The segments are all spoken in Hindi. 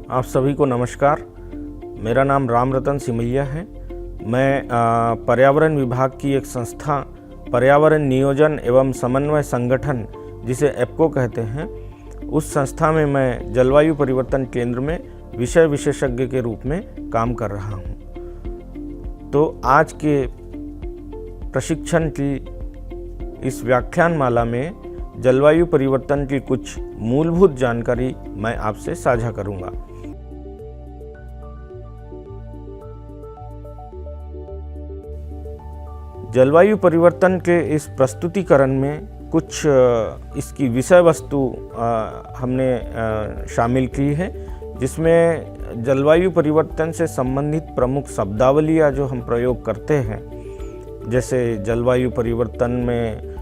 आप सभी को नमस्कार। मेरा नाम राम रतन सिमैया है। मैं पर्यावरण विभाग की एक संस्था पर्यावरण नियोजन एवं समन्वय संगठन जिसे एप्को कहते हैं, उस संस्था में मैं जलवायु परिवर्तन केंद्र में विषय विशेषज्ञ के रूप में काम कर रहा हूँ। तो आज के प्रशिक्षण की इस व्याख्यानमाला में जलवायु परिवर्तन की कुछ मूलभूत जानकारी मैं आपसे साझा करूंगा। जलवायु परिवर्तन के इस प्रस्तुतिकरण में कुछ इसकी विषय वस्तु हमने शामिल की है, जिसमें जलवायु परिवर्तन से संबंधित प्रमुख शब्दावलियाँ जो हम प्रयोग करते हैं, जैसे जलवायु परिवर्तन में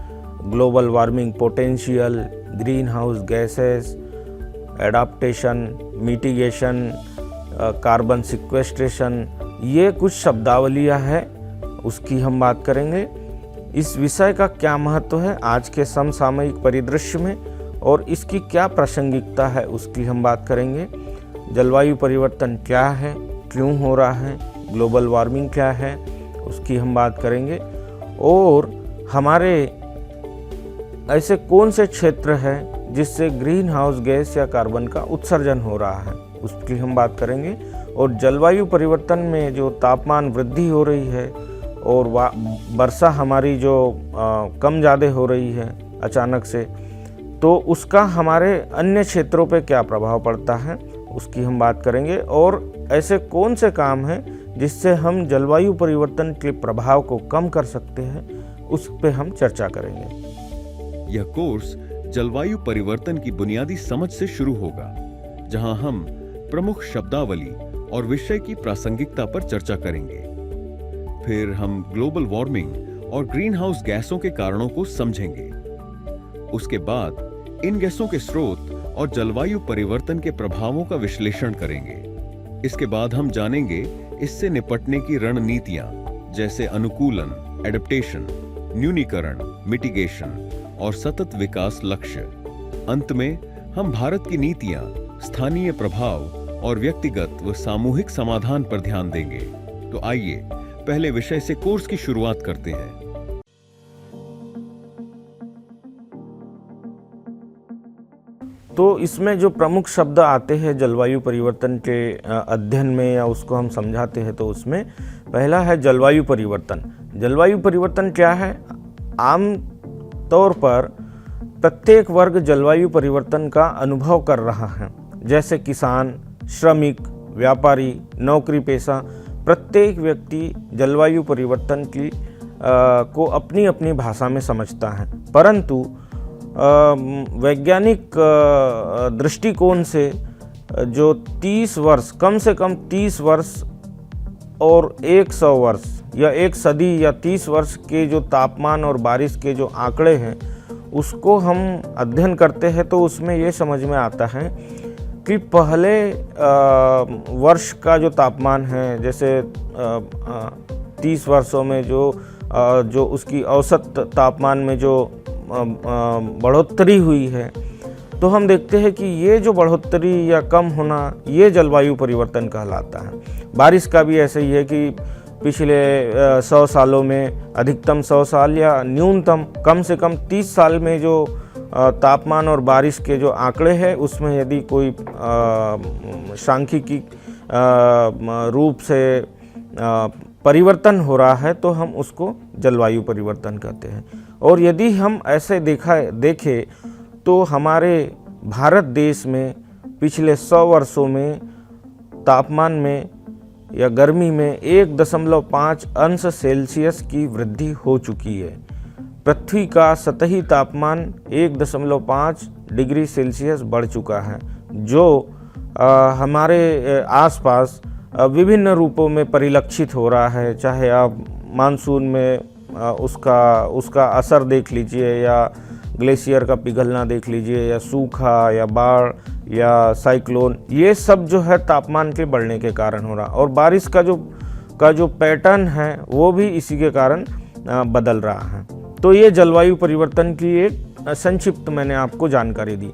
global warming potential, green house gases, adaptation, mitigation, carbon sequestration, ये कुछ शब्दावलियाँ हैं, उसकी हम बात करेंगे। इस विषय का क्या महत्व है आज के समसामयिक परिदृश्य में और इसकी क्या प्रासंगिकता है, उसकी हम बात करेंगे। जलवायु परिवर्तन क्या है, क्यों हो रहा है, ग्लोबल वार्मिंग क्या है, उसकी हम बात करेंगे। और हमारे ऐसे कौन से क्षेत्र हैं जिससे ग्रीन हाउस गैस या कार्बन का उत्सर्जन हो रहा है, उसकी हम बात करेंगे। और जलवायु परिवर्तन में जो तापमान वृद्धि हो रही है और वर्षा हमारी जो कम ज़्यादा हो रही है अचानक से, तो उसका हमारे अन्य क्षेत्रों पे क्या प्रभाव पड़ता है, उसकी हम बात करेंगे। और ऐसे कौन से काम हैं जिससे हम जलवायु परिवर्तन के प्रभाव को कम कर सकते हैं, उस पे हम चर्चा करेंगे। यह कोर्स जलवायु परिवर्तन की बुनियादी समझ से शुरू होगा, जहां हम प्रमुख शब्दावली और विषय की प्रासंगिकता पर चर्चा करेंगे। फिर हम ग्लोबल वार्मिंग और ग्रीन हाउस गैसों के कारणों को समझेंगे। उसके बाद इन गैसों के स्रोत और जलवायु परिवर्तन के प्रभावों का विश्लेषण करेंगे। इसके बाद हम जानेंगे इससे निपटने की रणनीतियां, जैसे अनुकूलन, एडेप्टेशन, न्यूनीकरण, मिटिगेशन और सतत विकास लक्ष्य। अंत में हम भारत की नीतियां, स्थानीय प्रभाव और व्यक्तिगत व सामूहिक समाधान पर ध्यान देंगे। तो आइए पहले विषय से कोर्स की शुरुआत करते हैं। तो इसमें जो प्रमुख शब्द आते हैं जलवायु परिवर्तन के अध्ययन में या उसको हम समझाते हैं, तो उसमें पहला है जलवायु परिवर्तन। जलवायु परिवर्तन क्या है? आम तौर पर प्रत्येक वर्ग जलवायु परिवर्तन का अनुभव कर रहा है, जैसे किसान, श्रमिक, व्यापारी, नौकरी पेशा। प्रत्येक व्यक्ति जलवायु परिवर्तन की को अपनी अपनी भाषा में समझता है, परंतु वैज्ञानिक दृष्टिकोण से जो 30 वर्ष, कम से कम 30 वर्ष और 100 वर्ष या एक सदी या 30 वर्ष के जो तापमान और बारिश के जो आंकड़े हैं, उसको हम अध्ययन करते हैं, तो उसमें ये समझ में आता है कि पहले वर्ष का जो तापमान है, जैसे 30 वर्षों में जो उसकी औसत तापमान में जो बढ़ोतरी हुई है, तो हम देखते हैं कि ये जो बढ़ोतरी या कम होना, ये जलवायु परिवर्तन कहलाता है। बारिश का भी ऐसे ही है कि पिछले 100 सालों में अधिकतम 100 साल या न्यूनतम कम से कम 30 साल में जो तापमान और बारिश के जो आंकड़े हैं, उसमें यदि कोई सांख्यिकी रूप से परिवर्तन हो रहा है, तो हम उसको जलवायु परिवर्तन कहते हैं। और यदि हम ऐसे देखें तो हमारे भारत देश में पिछले 100 वर्षों में तापमान में या गर्मी में 1.5 अंश सेल्सियस की वृद्धि हो चुकी है। पृथ्वी का सतही तापमान 1.5 डिग्री सेल्सियस बढ़ चुका है, जो हमारे आसपास विभिन्न रूपों में परिलक्षित हो रहा है। चाहे आप मानसून में उसका असर देख लीजिए, या ग्लेशियर का पिघलना देख लीजिए, या सूखा या बाढ़ या साइक्लोन, ये सब जो है तापमान के बढ़ने के कारण हो रहा। और बारिश का जो पैटर्न है, वो भी इसी के कारण बदल रहा है। तो ये जलवायु परिवर्तन की एक संक्षिप्त मैंने आपको जानकारी दी।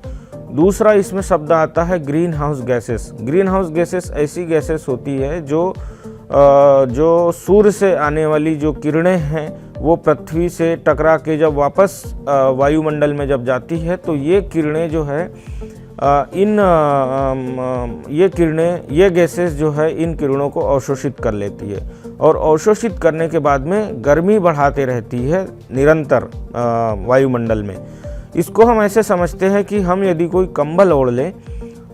दूसरा इसमें शब्द आता है green house gases. Green house gases ऐसी गैसेस होती है जो सूर्य से आने वाली जो किरणें हैं वो पृथ्वी से टकरा के जब वापस वायुमंडल में जब जाती है तो ये किरणें जो है ये गैसेस जो है इन किरणों को अवशोषित कर लेती है और अवशोषित करने के बाद में गर्मी बढ़ाते रहती है निरंतर वायुमंडल में। इसको हम ऐसे समझते हैं कि हम यदि कोई कंबल ओढ़ लें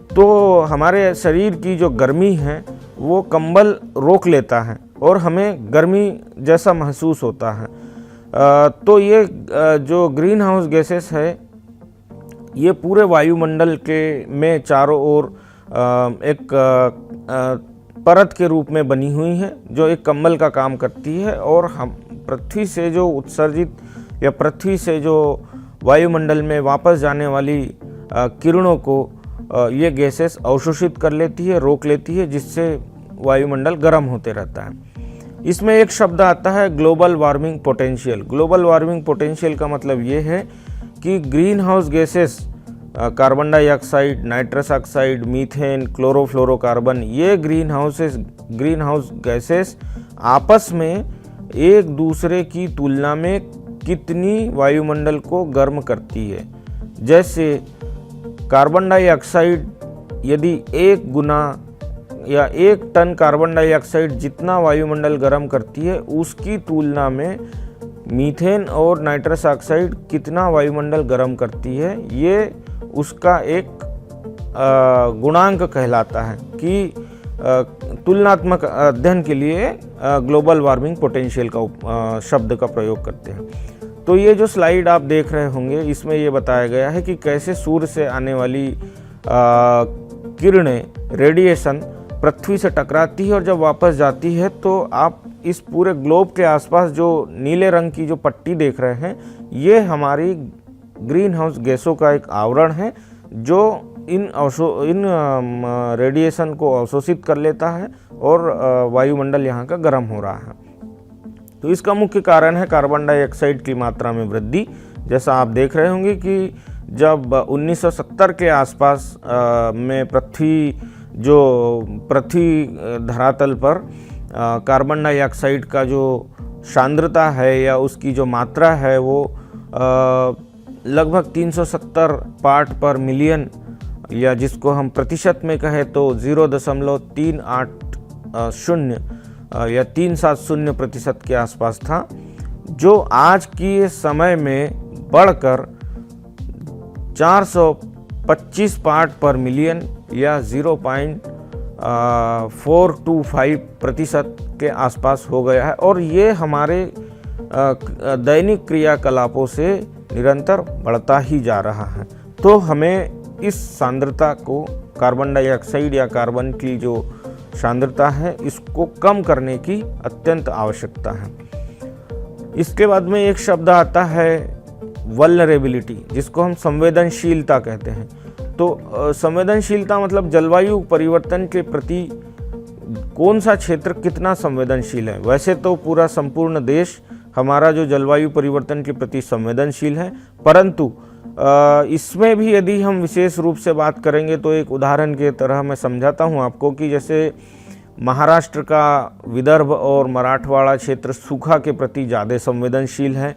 तो हमारे शरीर की जो गर्मी है वो कंबल रोक लेता है और हमें गर्मी जैसा महसूस होता है। तो ये जो ग्रीन हाउस गैसेस है ये पूरे वायुमंडल के में चारों ओर एक परत के रूप में बनी हुई है जो एक कंबल का काम करती है और हम पृथ्वी से जो उत्सर्जित या पृथ्वी से जो वायुमंडल में वापस जाने वाली किरणों को ये गैसेस अवशोषित कर लेती है, रोक लेती है, जिससे वायुमंडल गर्म होते रहता है। इसमें एक शब्द आता है global warming potential. Global warming potential का मतलब ये है कि green house gases carbon dioxide, nitrous oxide, methane, chlorofluorocarbon, ये ग्रीन हाउस गैसेस आपस में एक दूसरे की तुलना में कितनी वायुमंडल को गर्म करती है। जैसे कार्बन डाइऑक्साइड यदि 1 गुना या 1 टन कार्बन डाइऑक्साइड जितना वायुमंडल गर्म करती है उसकी तुलना में मीथेन और नाइट्रस ऑक्साइड कितना वायुमंडल गर्म करती है, ये उसका एक गुणांक कहलाता है कि तुलनात्मक अध्ययन के लिए ग्लोबल वार्मिंग पोटेंशियल का शब्द का प्रयोग करते हैं। तो ये जो स्लाइड आप देख रहे होंगे इसमें ये बताया गया है कि कैसे सूर्य से आने वाली किरणें, रेडिएशन पृथ्वी से टकराती है और जब वापस जाती है तो आप इस पूरे ग्लोब के आसपास जो नीले रंग की जो पट्टी देख रहे हैं ये हमारी ग्रीन हाउस गैसों का एक आवरण है जो इन रेडिएशन को अवशोषित कर लेता है और वायुमंडल यहाँ का गर्म हो रहा है। तो इसका मुख्य कारण है कार्बन डाइऑक्साइड की मात्रा में वृद्धि। जैसा आप देख रहे होंगे कि जब 1970 के आसपास में पृथ्वी धरातल पर कार्बन डाइऑक्साइड का जो सांद्रता है या उसकी जो मात्रा है वो लगभग 370 पार्ट पर मिलियन या जिसको हम प्रतिशत में कहें तो 0.380 या 370% के आसपास था, जो आज के समय में बढ़कर 425 पार्ट पर मिलियन या 0.425% के आसपास हो गया है और ये हमारे दैनिक क्रियाकलापों से निरंतर बढ़ता ही जा रहा है। तो हमें इस सांद्रता को, कार्बन डाइऑक्साइड या कार्बन की जो सांद्रता है, इसको कम करने की अत्यंत आवश्यकता है। इसके बाद में एक शब्द आता है वल्नरेबिलिटी, जिसको हम संवेदनशीलता कहते हैं। तो संवेदनशीलता मतलब जलवायु परिवर्तन के प्रति कौन सा क्षेत्र कितना संवेदनशील है। वैसे तो पूरा संपूर्ण देश हमारा जो जलवायु परिवर्तन के प्रति संवेदनशील है, परंतु इसमें भी यदि हम विशेष रूप से बात करेंगे तो एक उदाहरण के तरह मैं समझाता हूं आपको कि जैसे महाराष्ट्र का विदर्भ और मराठवाड़ा क्षेत्र सूखा के प्रति ज़्यादा संवेदनशील है।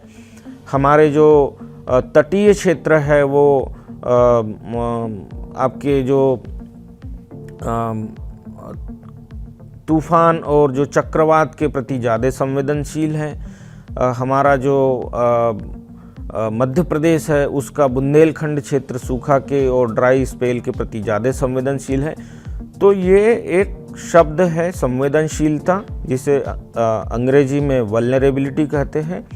हमारे जो तटीय क्षेत्र है वो आपके जो तूफान और जो चक्रवात के प्रति ज़्यादा संवेदनशील है। हमारा जो मध्य प्रदेश है उसका बुंदेलखंड क्षेत्र सूखा के और ड्राई स्पेल के प्रति ज़्यादा संवेदनशील है। तो ये एक शब्द है संवेदनशीलता, जिसे अंग्रेजी में वल्नरेबिलिटी कहते हैं।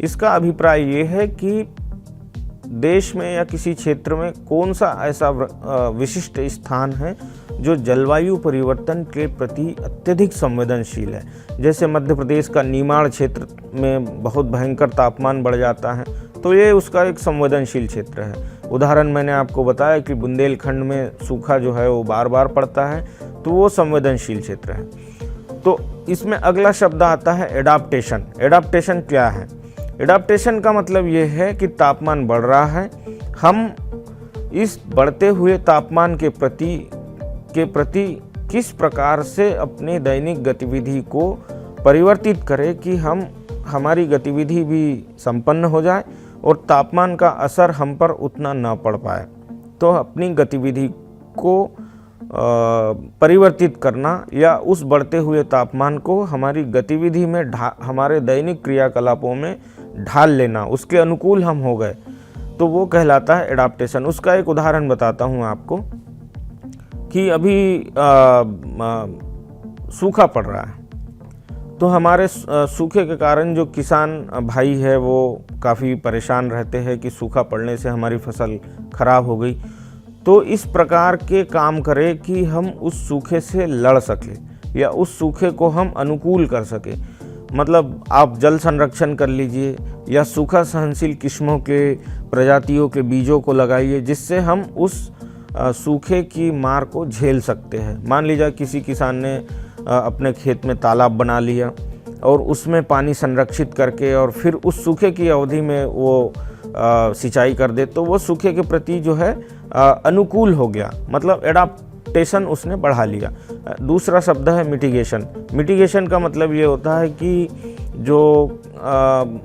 इसका अभिप्राय ये है कि देश में या किसी क्षेत्र में कौन सा ऐसा विशिष्ट स्थान है जो जलवायु परिवर्तन के प्रति अत्यधिक संवेदनशील है। जैसे मध्य प्रदेश का निमाड़ क्षेत्र में बहुत भयंकर तापमान बढ़ जाता है, तो ये उसका एक संवेदनशील क्षेत्र है। उदाहरण मैंने आपको बताया कि बुंदेलखंड में सूखा जो है वो बार बार पड़ता है, तो वो संवेदनशील क्षेत्र है। तो इसमें अगला शब्द आता है एडाप्टेशन। एडाप्टेशन क्या है? एडाप्टेशन का मतलब ये है कि तापमान बढ़ रहा है, हम इस बढ़ते हुए तापमान के प्रति किस प्रकार से अपनी दैनिक गतिविधि को परिवर्तित करें कि हमारी गतिविधि भी संपन्न हो जाए और तापमान का असर हम पर उतना न पड़ पाए। तो अपनी गतिविधि को परिवर्तित करना या उस बढ़ते हुए तापमान को हमारी गतिविधि में हमारे दैनिक क्रियाकलापों में ढाल लेना, उसके अनुकूल हम हो गए, तो वो कहलाता है एडाप्टेशन। उसका एक उदाहरण बताता हूँ आपको कि अभी सूखा पड़ रहा है, तो हमारे सूखे के कारण जो किसान भाई है वो काफ़ी परेशान रहते हैं कि सूखा पड़ने से हमारी फसल खराब हो गई। तो इस प्रकार के काम करें कि हम उस सूखे से लड़ सकें या उस सूखे को हम अनुकूल कर सकें। मतलब आप जल संरक्षण कर लीजिए या सूखा सहनशील किस्मों के प्रजातियों के बीजों को लगाइए, जिससे हम उस सूखे की मार को झेल सकते हैं। मान लीजिए किसी किसान ने अपने खेत में तालाब बना लिया और उसमें पानी संरक्षित करके और फिर उस सूखे की अवधि में वो सिंचाई कर दे, तो वो सूखे के प्रति जो है अनुकूल हो गया, मतलब एडाप्टेशन उसने बढ़ा लिया। दूसरा शब्द है मिटिगेशन। मिटिगेशन का मतलब ये होता है कि जो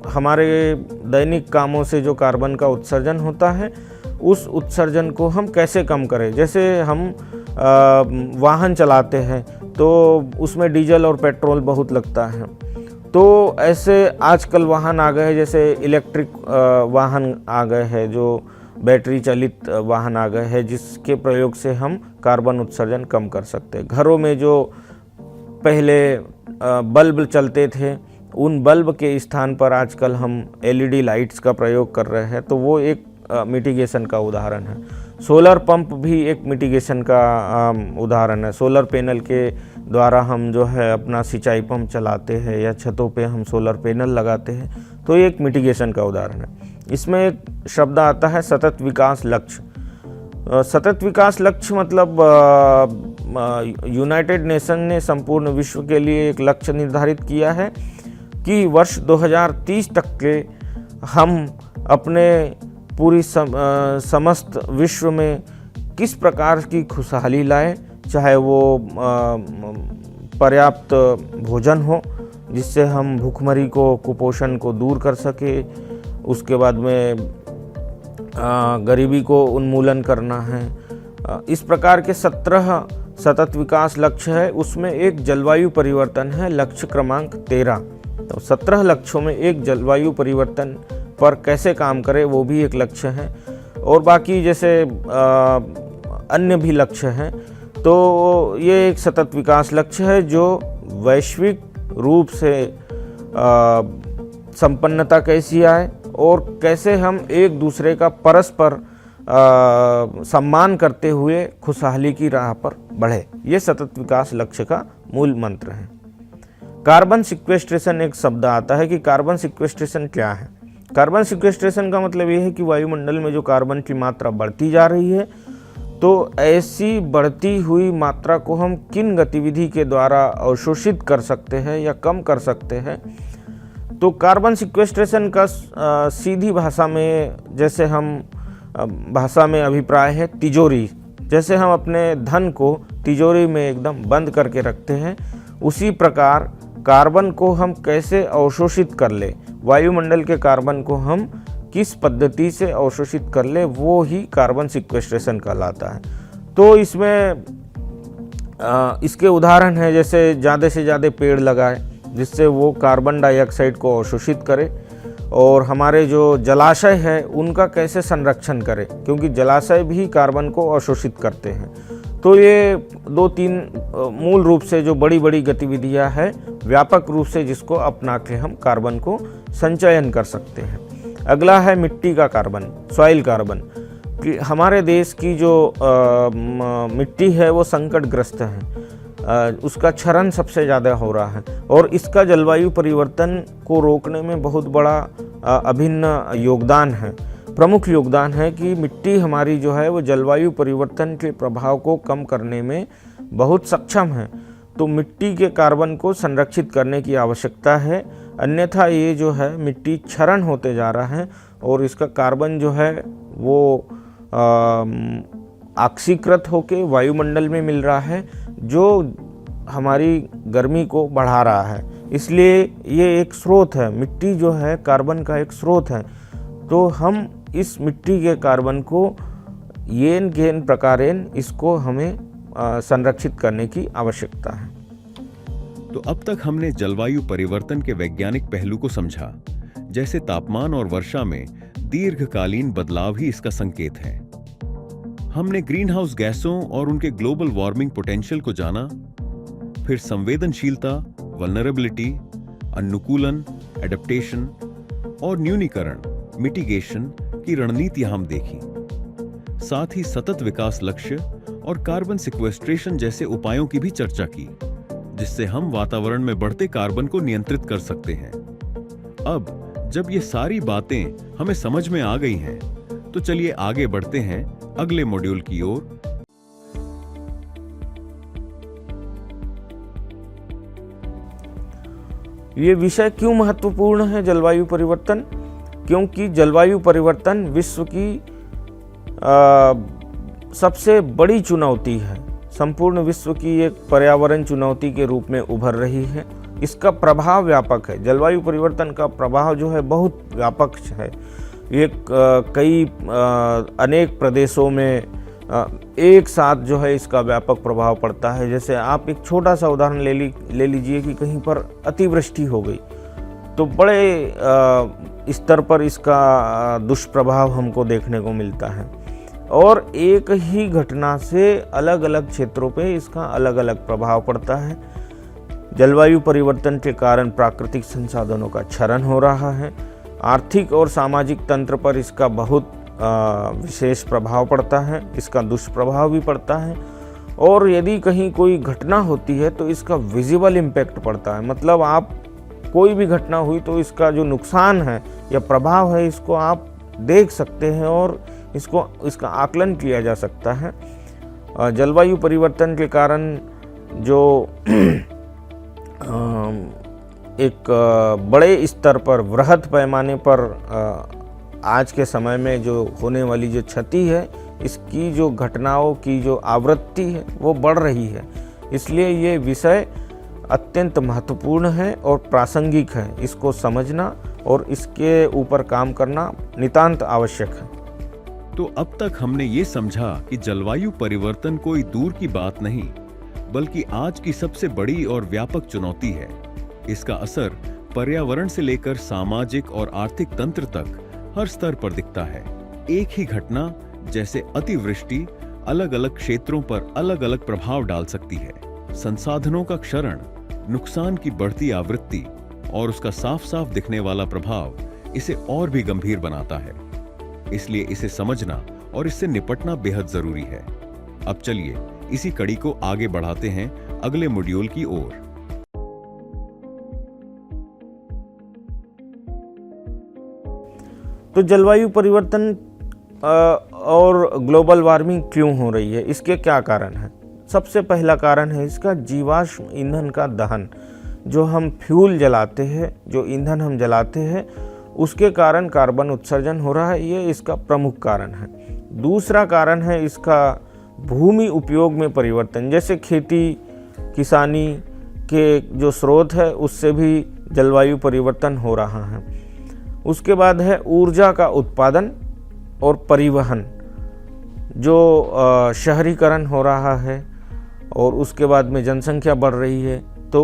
हमारे दैनिक कामों से जो कार्बन का उत्सर्जन होता है, उस उत्सर्जन को हम कैसे कम करें। जैसे हम वाहन चलाते हैं तो उसमें डीजल और पेट्रोल बहुत लगता है, तो ऐसे आजकल वाहन आ गए हैं, जैसे इलेक्ट्रिक वाहन आ गए हैं, जो बैटरी चालित वाहन आ गए हैं, जिसके प्रयोग से हम कार्बन उत्सर्जन कम कर सकते हैं। घरों में जो पहले बल्ब चलते थे, उन बल्ब के स्थान पर आजकल हम LED लाइट्स का प्रयोग कर रहे हैं, तो वो एक मिटिगेशन का उदाहरण है। सोलर पंप भी एक मिटिगेशन का उदाहरण है। सोलर पैनल के द्वारा हम जो है अपना सिंचाई पंप चलाते हैं या छतों पे हम सोलर पैनल लगाते हैं, तो ये एक मिटिगेशन का उदाहरण है। इसमें एक शब्द आता है सतत विकास लक्ष्य। सतत विकास लक्ष्य मतलब यूनाइटेड नेशन ने संपूर्ण विश्व के लिए एक लक्ष्य निर्धारित किया है कि वर्ष 2030 तक के हम अपने पूरी समस्त विश्व में किस प्रकार की खुशहाली लाएं, चाहे वो पर्याप्त भोजन हो जिससे हम भूखमरी को, कुपोषण को दूर कर सके, उसके बाद में गरीबी को उन्मूलन करना है। इस प्रकार के 17 सतत विकास लक्ष्य है। उसमें एक जलवायु परिवर्तन है, लक्ष्य क्रमांक 13। तो 17 लक्ष्यों में एक जलवायु परिवर्तन पर कैसे काम करें वो भी एक लक्ष्य है, और बाकी जैसे अन्य भी लक्ष्य हैं। तो ये एक सतत विकास लक्ष्य है जो वैश्विक रूप से संपन्नता कैसी आए और कैसे हम एक दूसरे का परस्पर सम्मान करते हुए खुशहाली की राह पर बढ़े, ये सतत विकास लक्ष्य का मूल मंत्र है। कार्बन सिक्वेस्ट्रेशन एक शब्द आता है कि कार्बन सिक्वेस्ट्रेशन क्या है। कार्बन सिक्वेस्ट्रेशन का मतलब ये है कि वायुमंडल में जो कार्बन की मात्रा बढ़ती जा रही है, तो ऐसी बढ़ती हुई मात्रा को हम किन गतिविधि के द्वारा अवशोषित कर सकते हैं या कम कर सकते हैं। तो कार्बन सिक्वेस्ट्रेशन का सीधी भाषा में, जैसे हम भाषा में अभिप्राय है तिजोरी, जैसे हम अपने धन को तिजोरी में एकदम बंद करके रखते हैं, उसी प्रकार कार्बन को हम कैसे अवशोषित कर ले, वायुमंडल के कार्बन को हम किस पद्धति से अवशोषित कर ले, वो ही कार्बन सिक्वेस्ट्रेशन कहलाता है। तो इसमें इसके उदाहरण है, जैसे ज़्यादा से ज़्यादा पेड़ लगाए जिससे वो कार्बन डाइऑक्साइड को अवशोषित करे, और हमारे जो जलाशय है उनका कैसे संरक्षण करें, क्योंकि जलाशय भी कार्बन को अवशोषित करते हैं। तो ये 2-3 मूल रूप से जो बड़ी बड़ी गतिविधियां हैं, व्यापक रूप से जिसको अपना के हम कार्बन को संचयन कर सकते हैं। अगला है मिट्टी का कार्बन, सॉइल कार्बन, कि हमारे देश की जो मिट्टी है वो संकटग्रस्त है, उसका क्षरण सबसे ज़्यादा हो रहा है, और इसका जलवायु परिवर्तन को रोकने में बहुत बड़ा अभिन्न योगदान है, प्रमुख योगदान है कि मिट्टी हमारी जो है वो जलवायु परिवर्तन के प्रभाव को कम करने में बहुत सक्षम है। तो मिट्टी के कार्बन को संरक्षित करने की आवश्यकता है, अन्यथा ये जो है मिट्टी क्षरण होते जा रहा है और इसका कार्बन जो है वो ऑक्सीकृत होकर वायुमंडल में मिल रहा है, जो हमारी गर्मी को बढ़ा रहा है। इसलिए ये एक स्रोत है, मिट्टी जो है कार्बन का एक स्रोत है। तो हम इस मिट्टी के कार्बन को येन केन प्रकारेण इसको हमें संरक्षित करने की आवश्यकता है। तो अब तक हमने जलवायु परिवर्तन के वैज्ञानिक पहलू को समझा, जैसे तापमान और वर्षा में दीर्घकालीन बदलाव ही इसका संकेत है। हमने ग्रीन हाउस गैसों और उनके ग्लोबल वार्मिंग पोटेंशियल को जाना, फिर संवेदनशीलता, वल्नरेबिलिटी, अनुकूलन, एडेप्टेशन और न्यूनीकरण, मिटिगेशन की रणनीतियां हम देखी। साथ ही सतत विकास लक्ष्य और कार्बन सिक्वेस्ट्रेशन जैसे उपायों की भी चर्चा की, जिससे हम वातावरण में बढ़ते कार्बन को नियंत्रित कर सकते हैं। अब जब ये सारी बातें हमें समझ में आ गई हैं, तो चलिए आगे बढ़ते हैं अगले मॉड्यूल की ओर। ये विषय क्यों महत्वपूर्ण है, जलवायु परिवर्तन? क्योंकि जलवायु परिवर्तन विश्व की सबसे बड़ी चुनौती है, संपूर्ण विश्व की एक पर्यावरण चुनौती के रूप में उभर रही है। इसका प्रभाव व्यापक है। जलवायु परिवर्तन का प्रभाव जो है बहुत व्यापक है। ये कई अनेक प्रदेशों में एक साथ जो है इसका व्यापक प्रभाव पड़ता है। जैसे आप एक छोटा सा उदाहरण ले लीजिए कि कहीं पर अतिवृष्टि हो गई तो बड़े स्तर पर इसका दुष्प्रभाव हमको देखने को मिलता है, और एक ही घटना से अलग अलग क्षेत्रों पे इसका अलग अलग प्रभाव पड़ता है। जलवायु परिवर्तन के कारण प्राकृतिक संसाधनों का क्षरण हो रहा है। आर्थिक और सामाजिक तंत्र पर इसका बहुत विशेष प्रभाव पड़ता है, इसका दुष्प्रभाव भी पड़ता है। और यदि कहीं कोई घटना होती है तो इसका विजिबल इम्पैक्ट पड़ता है। मतलब आप कोई भी घटना हुई तो इसका जो नुकसान है या प्रभाव है इसको आप देख सकते हैं और इसका आकलन किया जा सकता है। जलवायु परिवर्तन के कारण जो एक बड़े स्तर पर, वृहद पैमाने पर आज के समय में जो होने वाली जो क्षति है, इसकी जो घटनाओं की जो आवृत्ति है वो बढ़ रही है। इसलिए ये विषय अत्यंत महत्वपूर्ण है और प्रासंगिक है। इसको समझना और इसके ऊपर काम करना नितांत आवश्यक है। तो अब तक हमने ये समझा कि जलवायु परिवर्तन कोई दूर की बात नहीं, बल्कि आज की सबसे बड़ी और व्यापक चुनौती है। इसका असर पर्यावरण से लेकर सामाजिक और आर्थिक तंत्र तक हर स्तर पर दिखता है। एक ही घटना जैसे अतिवृष्टि अलग अलग क्षेत्रों पर अलग अलग प्रभाव डाल सकती है। संसाधनों का क्षरण, नुकसान की बढ़ती आवृत्ति और उसका साफ साफ दिखने वाला प्रभाव इसे और भी गंभीर बनाता है। इसलिए इसे समझना और इससे निपटना बेहद जरूरी है। अब चलिए इसी कड़ी को आगे बढ़ाते हैं अगले मॉड्यूल की ओर। तो जलवायु परिवर्तन और ग्लोबल वार्मिंग क्यों हो रही है, इसके क्या कारण हैं? सबसे पहला कारण है इसका जीवाश्म ईंधन का दहन। जो हम फ्यूल जलाते हैं, जो ईंधन हम जलाते हैं, उसके कारण कार्बन उत्सर्जन हो रहा है। ये इसका प्रमुख कारण है। दूसरा कारण है इसका भूमि उपयोग में परिवर्तन। जैसे खेती किसानी के जो स्रोत है उससे भी जलवायु परिवर्तन हो रहा है। उसके बाद है ऊर्जा का उत्पादन और परिवहन। जो शहरीकरण हो रहा है और उसके बाद में जनसंख्या बढ़ रही है, तो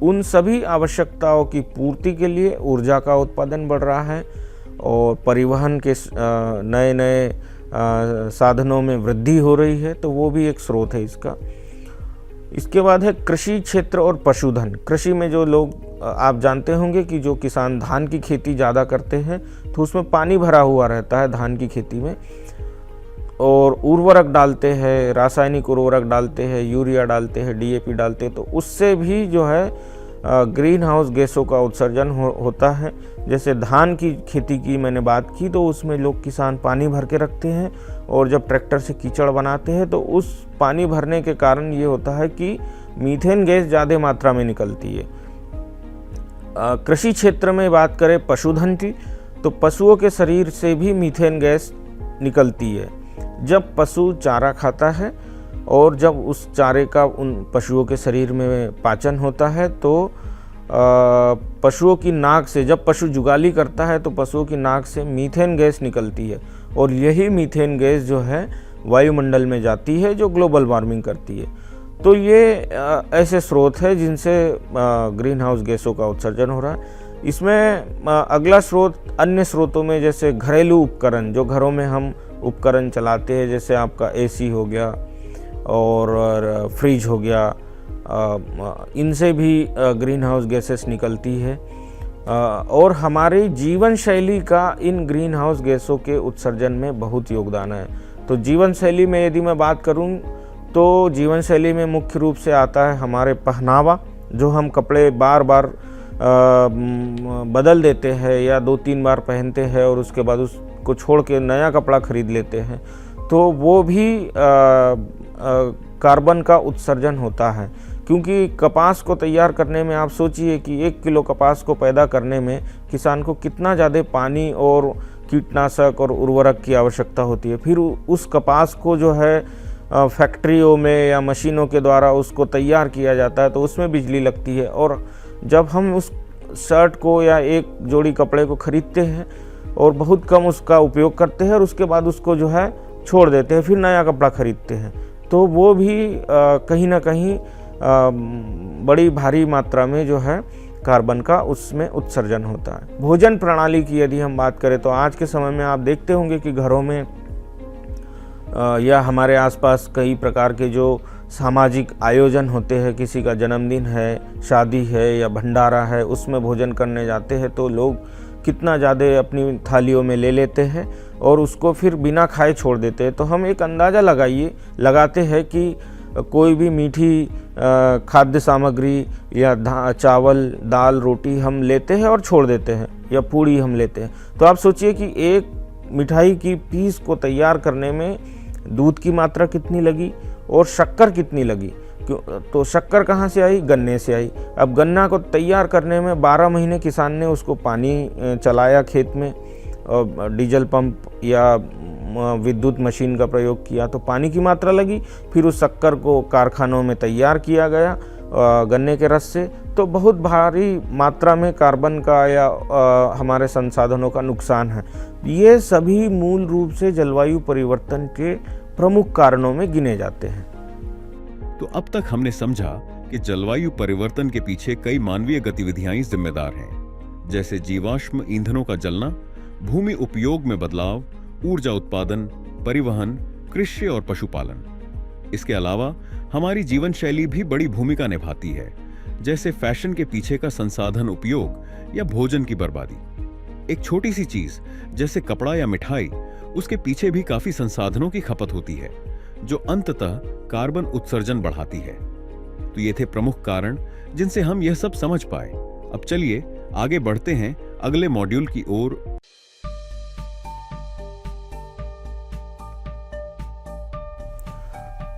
उन सभी आवश्यकताओं की पूर्ति के लिए ऊर्जा का उत्पादन बढ़ रहा है और परिवहन के नए नए साधनों में वृद्धि हो रही है, तो वो भी एक स्रोत है इसका। इसके बाद है कृषि क्षेत्र और पशुधन। कृषि में जो लोग, आप जानते होंगे कि जो किसान धान की खेती ज़्यादा करते हैं तो उसमें पानी भरा हुआ रहता है धान की खेती में, और उर्वरक डालते हैं, रासायनिक उर्वरक डालते हैं, यूरिया डालते हैं, डीएपी डालते हैं, तो उससे भी जो है ग्रीन हाउस गैसों का उत्सर्जन होता है। जैसे धान की खेती की मैंने बात की, तो उसमें लोग किसान पानी भर के रखते हैं और जब ट्रैक्टर से कीचड़ बनाते हैं तो उस पानी भरने के कारण ये होता है कि मीथेन गैस ज़्यादा मात्रा में निकलती है। कृषि क्षेत्र में बात करें पशुधन की, तो पशुओं के शरीर से भी मीथेन गैस निकलती है जब पशु चारा खाता है, और जब उस चारे का उन पशुओं के शरीर में पाचन होता है तो पशुओं की नाक से, जब पशु जुगाली करता है तो पशुओं की नाक से मीथेन गैस निकलती है, और यही मीथेन गैस जो है वायुमंडल में जाती है जो ग्लोबल वार्मिंग करती है। तो ये ऐसे स्रोत है जिनसे ग्रीन हाउस गैसों का उत्सर्जन हो रहा है। इसमें अगला स्रोत अन्य स्रोतों में जैसे घरेलू उपकरण, जो घरों में हम उपकरण चलाते हैं, जैसे आपका एसी हो गया और फ्रिज हो गया, इनसे भी ग्रीन हाउस गैसेस निकलती है। और हमारी जीवन शैली का इन ग्रीन हाउस गैसों के उत्सर्जन में बहुत योगदान है। तो जीवन शैली में यदि मैं बात करूं तो जीवन शैली में मुख्य रूप से आता है हमारे पहनावा, जो हम कपड़े बार बार बदल देते हैं या 2-3 बार पहनते हैं और उसके बाद उसको छोड़ के नया कपड़ा खरीद लेते हैं, तो वो भी कार्बन का उत्सर्जन होता है। क्योंकि कपास को तैयार करने में आप सोचिए कि 1 किलो कपास को पैदा करने में किसान को कितना ज़्यादा पानी और कीटनाशक और उर्वरक की आवश्यकता होती है। फिर उस कपास को जो है फैक्ट्रियों में या मशीनों के द्वारा उसको तैयार किया जाता है, तो उसमें बिजली लगती है। और जब हम उस शर्ट को या एक जोड़ी कपड़े को खरीदते हैं और बहुत कम उसका उपयोग करते हैं और उसके बाद उसको जो है छोड़ देते हैं, फिर नया कपड़ा खरीदते हैं, तो वो भी कहीं ना कहीं बड़ी भारी मात्रा में जो है कार्बन का उसमें उत्सर्जन होता है। भोजन प्रणाली की यदि हम बात करें तो आज के समय में आप देखते होंगे कि घरों में या हमारे आसपास कई प्रकार के जो सामाजिक आयोजन होते हैं, किसी का जन्मदिन है, शादी है या भंडारा है, उसमें भोजन करने जाते हैं तो लोग कितना ज़्यादा अपनी थालियों में ले लेते हैं और उसको फिर बिना खाए छोड़ देते हैं। तो हम एक अंदाज़ा लगाते हैं कि कोई भी मीठी खाद्य सामग्री या चावल, दाल, रोटी हम लेते हैं और छोड़ देते हैं, या पूड़ी हम लेते हैं, तो आप सोचिए कि एक मिठाई की पीस को तैयार करने में दूध की मात्रा कितनी लगी और शक्कर कितनी लगी। तो शक्कर कहाँ से आई? गन्ने से आई। अब गन्ना को तैयार करने में 12 महीने किसान ने उसको पानी चलाया खेत में, और डीजल पंप या विद्युत मशीन का प्रयोग किया तो पानी की मात्रा लगी। फिर उस शक्कर को कारखानों में तैयार किया गया गन्ने के रस से, तो बहुत भारी मात्रा में कार्बन का या हमारे संसाधनों का नुकसान है। ये सभी मूल रूप से जलवायु परिवर्तन के प्रमुख कारणों में गिने जाते हैं। तो अब तक हमने समझा कि जलवायु परिवर्तन के पीछे कई मानवीय गतिविधियां ही जिम्मेदार हैं, जैसे जीवाश्म ईंधनों का जलना, भूमि उपयोग में बदलाव, ऊर्जा उत्पादन, परिवहन, कृषि और पशुपालन। इसके अलावा हमारी जीवन शैली भी बड़ी भूमिका निभाती है, जैसे फैशन के पीछे का संसाधन उपयोग या भोजन की बर्बादी। एक छोटी सी चीज जैसे कपड़ा या मिठाई, उसके पीछे भी काफी संसाधनों की खपत होती है, जो अंततः कार्बन उत्सर्जन बढ़ाती है। तो ये थे प्रमुख कारण जिनसे हम यह सब समझ पाए। अब चलिए आगे बढ़ते हैं अगले मॉड्यूल की ओर।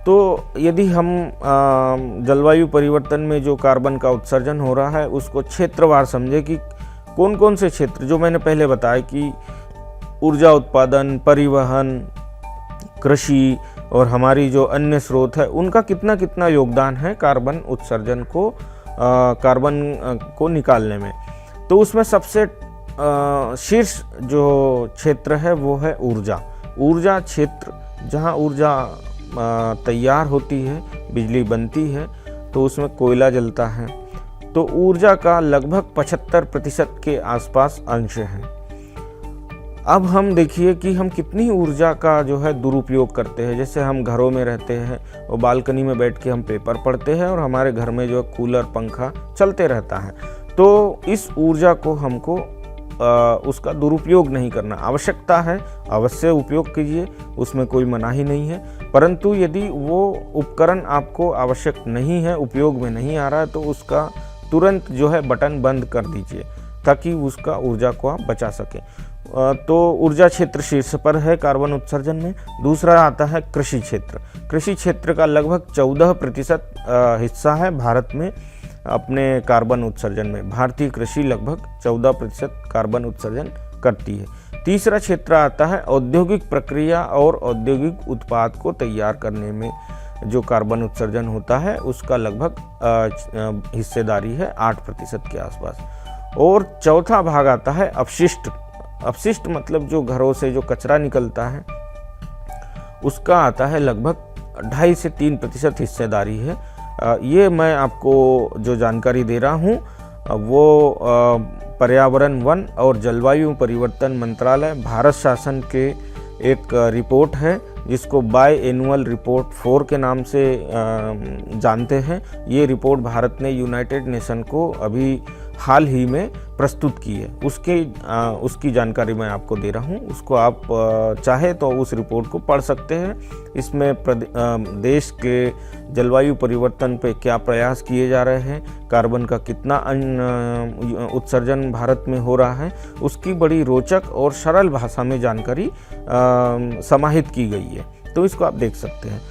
तो यदि हम जलवायु परिवर्तन में जो कार्बन का उत्सर्जन हो रहा है उसको क्षेत्रवार समझे कि कौन कौन से क्षेत्र, जो मैंने पहले बताया कि ऊर्जा उत्पादन, परिवहन, कृषि और हमारी जो अन्य स्रोत है, उनका कितना कितना योगदान है कार्बन उत्सर्जन को, कार्बन को निकालने में। तो उसमें सबसे शीर्ष जो क्षेत्र है वो है ऊर्जा क्षेत्र। जहाँ ऊर्जा तैयार होती है, बिजली बनती है, तो उसमें कोयला जलता है। तो ऊर्जा का लगभग 75% के आसपास अंश है। अब हम देखिए कि हम कितनी ऊर्जा का जो है दुरुपयोग करते हैं। जैसे हम घरों में रहते हैं और बालकनी में बैठ के हम पेपर पढ़ते हैं और हमारे घर में जो कूलर, पंखा चलते रहता है। तो इस ऊर्जा को हमको उसका दुरुपयोग नहीं करना। आवश्यकता है, अवश्य उपयोग कीजिए, उसमें कोई मनाही नहीं है। परंतु यदि वो उपकरण आपको आवश्यक नहीं है, उपयोग में नहीं आ रहा है, तो उसका तुरंत जो है बटन बंद कर दीजिए ताकि उसका ऊर्जा को आप बचा सकें। तो ऊर्जा क्षेत्र शीर्ष पर है कार्बन उत्सर्जन में। दूसरा आता है कृषि क्षेत्र। कृषि क्षेत्र का लगभग 14% हिस्सा है भारत में अपने कार्बन उत्सर्जन में। भारतीय कृषि लगभग 14% कार्बन उत्सर्जन करती है। तीसरा क्षेत्र आता है औद्योगिक प्रक्रिया और औद्योगिक उत्पाद को तैयार करने में जो कार्बन उत्सर्जन होता है उसका लगभग हिस्सेदारी है 8% के आसपास। और चौथा भाग आता है अपशिष्ट। अपशिष्ट मतलब जो घरों से जो कचरा निकलता है उसका आता है लगभग 2.5 से 3% हिस्सेदारी है। ये मैं आपको जो जानकारी दे रहा हूँ वो पर्यावरण, वन और जलवायु परिवर्तन मंत्रालय भारत शासन के एक रिपोर्ट है जिसको बाय एनुअल रिपोर्ट 4 के नाम से जानते हैं। ये रिपोर्ट भारत ने यूनाइटेड नेशन को अभी हाल ही में प्रस्तुत की है, उसकी जानकारी मैं आपको दे रहा हूँ। उसको आप चाहे तो उस रिपोर्ट को पढ़ सकते हैं। इसमें देश के जलवायु परिवर्तन पे क्या प्रयास किए जा रहे हैं, कार्बन का कितना उत्सर्जन भारत में हो रहा है, उसकी बड़ी रोचक और सरल भाषा में जानकारी समाहित की गई है, तो इसको आप देख सकते हैं।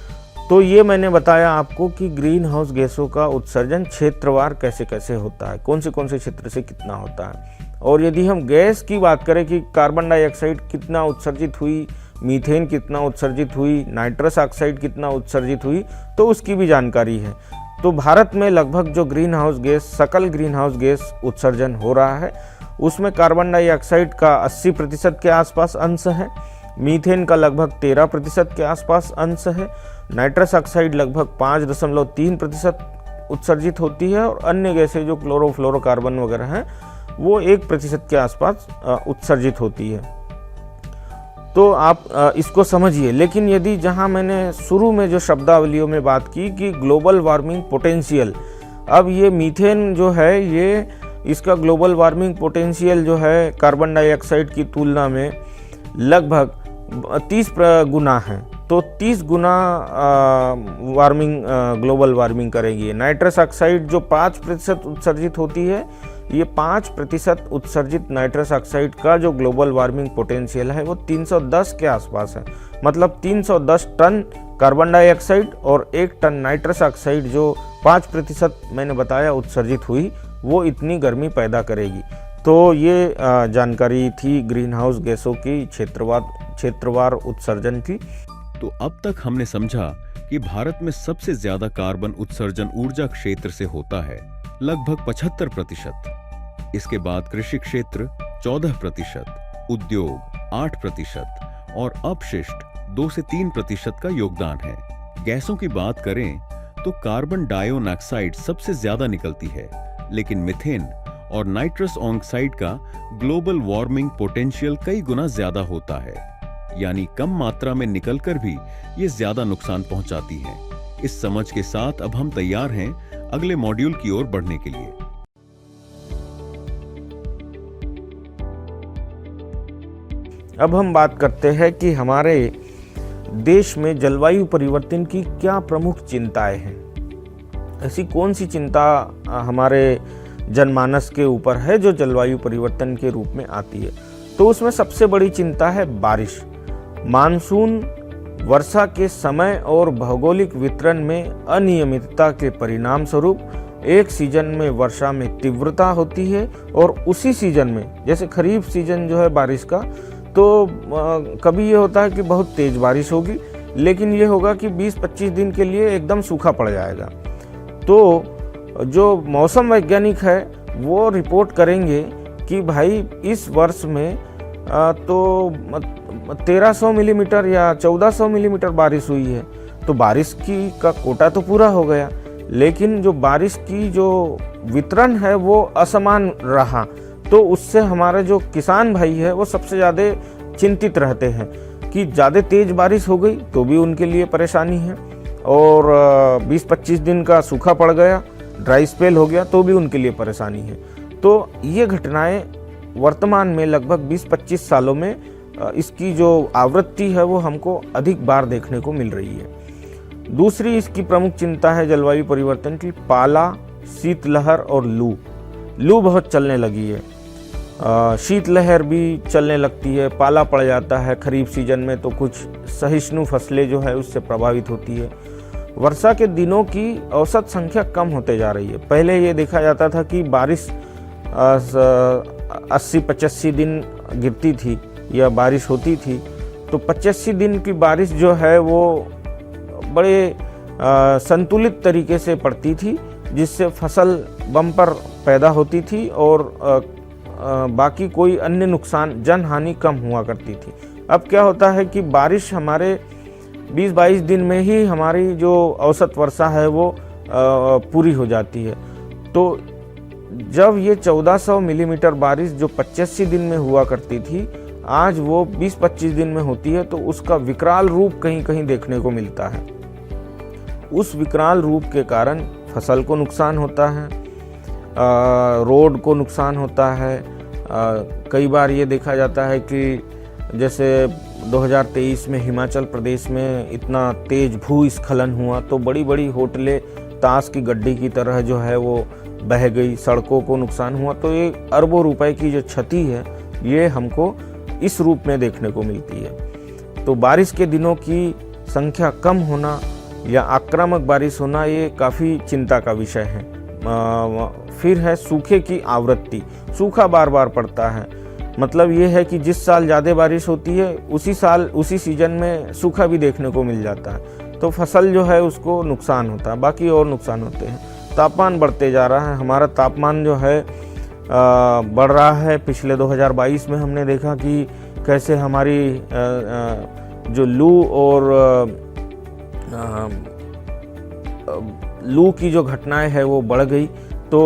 तो ये मैंने बताया आपको कि ग्रीन हाउस गैसों का उत्सर्जन क्षेत्रवार कैसे कैसे होता है, कौन से क्षेत्र से कितना होता है। और यदि हम गैस की बात करें कि कार्बन डाइऑक्साइड कितना उत्सर्जित हुई, मीथेन कितना उत्सर्जित हुई, नाइट्रस ऑक्साइड कितना उत्सर्जित हुई, तो उसकी भी जानकारी है। तो भारत में लगभग जो ग्रीन हाउस गैस, सकल ग्रीन हाउस गैस उत्सर्जन हो रहा है उसमें कार्बन डाइऑक्साइड का 80% के आसपास अंश है, मीथेन का लगभग 13% के आसपास अंश है, नाइट्रस ऑक्साइड लगभग 5.3% उत्सर्जित होती है और अन्य गैसें जो क्लोरोफ्लोरोकार्बन वगैरह हैं वो 1% के आसपास उत्सर्जित होती है। तो आप इसको समझिए। लेकिन यदि जहां मैंने शुरू में जो शब्दावलियों में बात की कि ग्लोबल वार्मिंग पोटेंशियल, अब ये मीथेन जो है ये इसका ग्लोबल वार्मिंग पोटेंशियल जो है कार्बन डाइऑक्साइड की तुलना में लगभग 30 गुना है, तो 30 गुना ग्लोबल वार्मिंग करेगी। नाइट्रस ऑक्साइड जो 5% उत्सर्जित होती है, ये 5% उत्सर्जित नाइट्रस ऑक्साइड का जो ग्लोबल वार्मिंग पोटेंशियल है वो 310 के आसपास है। मतलब 310 टन कार्बन डाइऑक्साइड और 1 टन नाइट्रस ऑक्साइड जो 5% मैंने बताया उत्सर्जित हुई, वो इतनी गर्मी पैदा करेगी। तो ये जानकारी थी ग्रीन हाउस गैसों की क्षेत्रवार उत्सर्जन की। तो अब तक हमने समझा कि भारत में सबसे ज्यादा कार्बन उत्सर्जन ऊर्जा क्षेत्र से होता है, लगभग 75%। इसके बाद कृषि क्षेत्र 14%, उद्योग 8% और अपशिष्ट 2 से 3% का योगदान है। गैसों की बात करें तो कार्बन डाइऑक्साइड सबसे ज्यादा निकलती है, लेकिन मीथेन और नाइट्रस ऑक्साइड का ग्लोबल वार्मिंग पोटेंशियल कई गुना ज्यादा होता है, यानी कम मात्रा में निकलकर भी ये ज्यादा नुकसान पहुंचाती है। इस समझ के साथ अब हम तैयार हैं अगले मॉड्यूल की ओर बढ़ने के लिए। अब हम बात करते हैं कि हमारे देश में जलवायु परिवर्तन की क्या प्रमुख चिंताएं हैं। ऐसी कौन सी चिंता हमारे जनमानस के ऊपर है जो जलवायु परिवर्तन के रूप में आती है। तो उसमें सबसे बड़ी चिंता है बारिश। मानसून वर्षा के समय और भौगोलिक वितरण में अनियमितता के परिणाम स्वरूप एक सीजन में वर्षा में तीव्रता होती है और उसी सीजन में, जैसे खरीफ सीजन जो है बारिश का, तो कभी ये होता है कि बहुत तेज बारिश होगी, लेकिन ये होगा कि 20-25 दिन के लिए एकदम सूखा पड़ जाएगा। तो जो मौसम वैज्ञानिक है वो रिपोर्ट करेंगे कि भाई इस वर्ष में तो 1300 मिलीमीटर या 1400 मिलीमीटर बारिश हुई है, तो बारिश की का कोटा तो पूरा हो गया, लेकिन जो बारिश की जो वितरण है वो असमान रहा। तो उससे हमारे जो किसान भाई है वो सबसे ज़्यादा चिंतित रहते हैं कि ज़्यादा तेज़ बारिश हो गई तो भी उनके लिए परेशानी है, और 20-25 दिन का सूखा पड़ गया, ड्राई स्पेल हो गया तो भी उनके लिए परेशानी है। तो ये घटनाएं वर्तमान में लगभग 20-25 सालों में इसकी जो आवृत्ति है वो हमको अधिक बार देखने को मिल रही है। दूसरी इसकी प्रमुख चिंता है जलवायु परिवर्तन की पाला, शीतलहर और लू। लू बहुत चलने लगी है, शीतलहर भी चलने लगती है, पाला पड़ जाता है खरीफ सीजन में, तो कुछ सहिष्णु फसलें जो है उससे प्रभावित होती है। वर्षा के दिनों की औसत संख्या कम होते जा रही है। पहले ये देखा जाता था कि बारिश 80-85 दिन गिरती थी, या बारिश होती थी तो 85 दिन की बारिश जो है वो बड़े संतुलित तरीके से पड़ती थी, जिससे फसल बम्पर पैदा होती थी और बाकी कोई अन्य नुकसान जनहानि कम हुआ करती थी। अब क्या होता है कि बारिश हमारे 20-22 दिन में ही हमारी जो औसत वर्षा है वो पूरी हो जाती है। तो जब ये 1400 मिलीमीटर बारिश जो 85 दिन में हुआ करती थी, आज वो 20-25 दिन में होती है, तो उसका विकराल रूप कहीं कहीं देखने को मिलता है। उस विकराल रूप के कारण फसल को नुकसान होता है, रोड को नुकसान होता है। कई बार ये देखा जाता है कि जैसे 2023 में हिमाचल प्रदेश में इतना तेज भूस्खलन हुआ तो बड़ी बड़ी होटलें ताश की गड्डी की तरह जो है वो बह गई, सड़कों को नुकसान हुआ। तो ये अरबों रुपए की जो क्षति है ये हमको इस रूप में देखने को मिलती है। तो बारिश के दिनों की संख्या कम होना या आक्रामक बारिश होना ये काफ़ी चिंता का विषय है। फिर है सूखे की आवृत्ति, सूखा बार बार पड़ता है। मतलब ये है कि जिस साल ज़्यादा बारिश होती है उसी साल उसी सीजन में सूखा भी देखने को मिल जाता है, तो फसल जो है उसको नुकसान होता है, बाकी और नुकसान होते हैं। तापमान बढ़ते जा रहा है, हमारा तापमान जो है बढ़ रहा है। पिछले 2022 में हमने देखा कि कैसे हमारी जो लू की जो घटनाएं है वो बढ़ गई। तो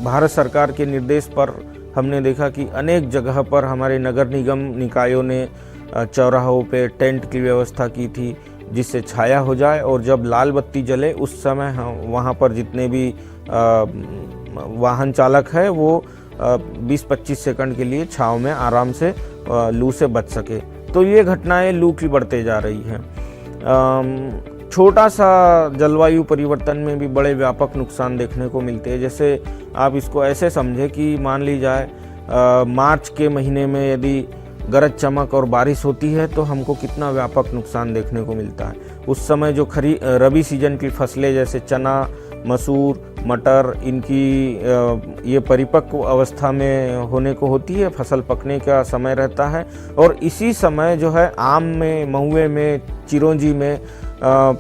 भारत सरकार के निर्देश पर हमने देखा कि अनेक जगह पर हमारे नगर निगम निकायों ने चौराहों पे टेंट की व्यवस्था की थी, जिससे छाया हो जाए और जब लाल बत्ती जले उस समय वहाँ पर जितने भी वाहन चालक है वो 20-25 सेकंड के लिए छाँव में आराम से लू से बच सके। तो ये घटनाएं लू की बढ़ते जा रही हैं। छोटा सा जलवायु परिवर्तन में भी बड़े व्यापक नुकसान देखने को मिलते हैं। जैसे आप इसको ऐसे समझे कि मान ली जाए मार्च के महीने में यदि गरज चमक और बारिश होती है तो हमको कितना व्यापक नुकसान देखने को मिलता है। उस समय जो रबी सीजन की फसलें जैसे चना, मसूर, मटर, इनकी ये परिपक्व अवस्था में होने को होती है, फसल पकने का समय रहता है और इसी समय जो है आम में, महुए में, चिरौंजी में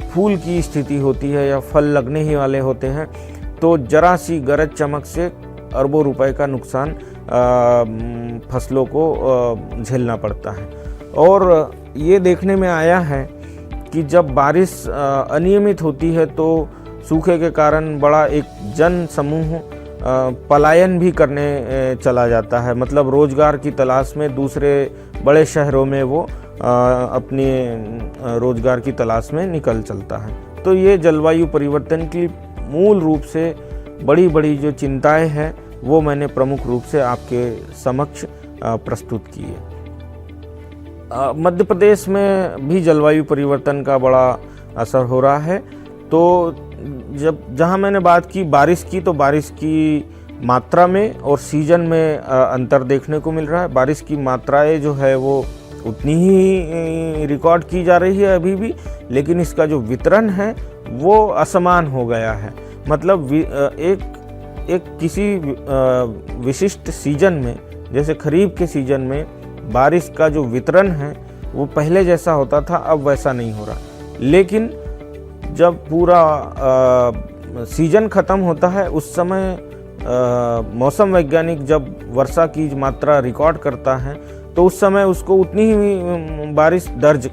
फूल की स्थिति होती है या फल लगने ही वाले होते हैं। तो जरा सी गरज चमक से अरबों रुपए का नुकसान फसलों को झेलना पड़ता है। और ये देखने में आया है कि जब बारिश अनियमित होती है तो सूखे के कारण बड़ा एक जन समूह पलायन भी करने चला जाता है। मतलब रोजगार की तलाश में दूसरे बड़े शहरों में वो अपने रोजगार की तलाश में निकल चलता है। तो ये जलवायु परिवर्तन की मूल रूप से बड़ी बड़ी जो चिंताएं हैं वो मैंने प्रमुख रूप से आपके समक्ष प्रस्तुत की है। मध्य प्रदेश में भी जलवायु परिवर्तन का बड़ा असर हो रहा है। तो जहाँ मैंने बात की बारिश की, तो बारिश की मात्रा में और सीजन में अंतर देखने को मिल रहा है। बारिश की मात्राएं जो है वो उतनी ही रिकॉर्ड की जा रही है अभी भी, लेकिन इसका जो वितरण है वो असमान हो गया है। मतलब एक किसी विशिष्ट सीजन में, जैसे खरीफ के सीजन में बारिश का जो वितरण है वो पहले जैसा होता था, अब वैसा नहीं हो रहा। लेकिन जब पूरा सीजन ख़त्म होता है उस समय मौसम वैज्ञानिक जब वर्षा की मात्रा रिकॉर्ड करता है तो उस समय उसको उतनी ही बारिश दर्ज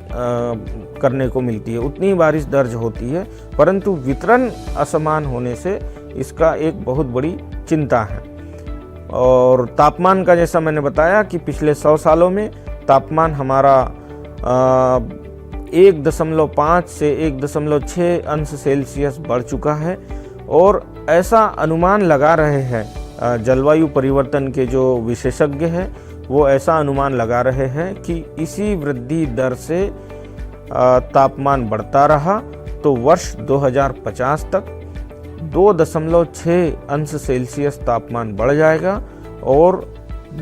करने को मिलती है, उतनी ही बारिश दर्ज होती है, परंतु वितरण असमान होने से इसका एक बहुत बड़ी चिंता है। और तापमान का जैसा मैंने बताया कि पिछले 100 सालों में तापमान हमारा 1.5 से 1.6 अंश सेल्सियस बढ़ चुका है। और ऐसा अनुमान लगा रहे हैं जलवायु परिवर्तन के जो विशेषज्ञ हैं, वो ऐसा अनुमान लगा रहे हैं कि इसी वृद्धि दर से तापमान बढ़ता रहा तो वर्ष 2050 तक 2.6 अंश सेल्सियस तापमान बढ़ जाएगा और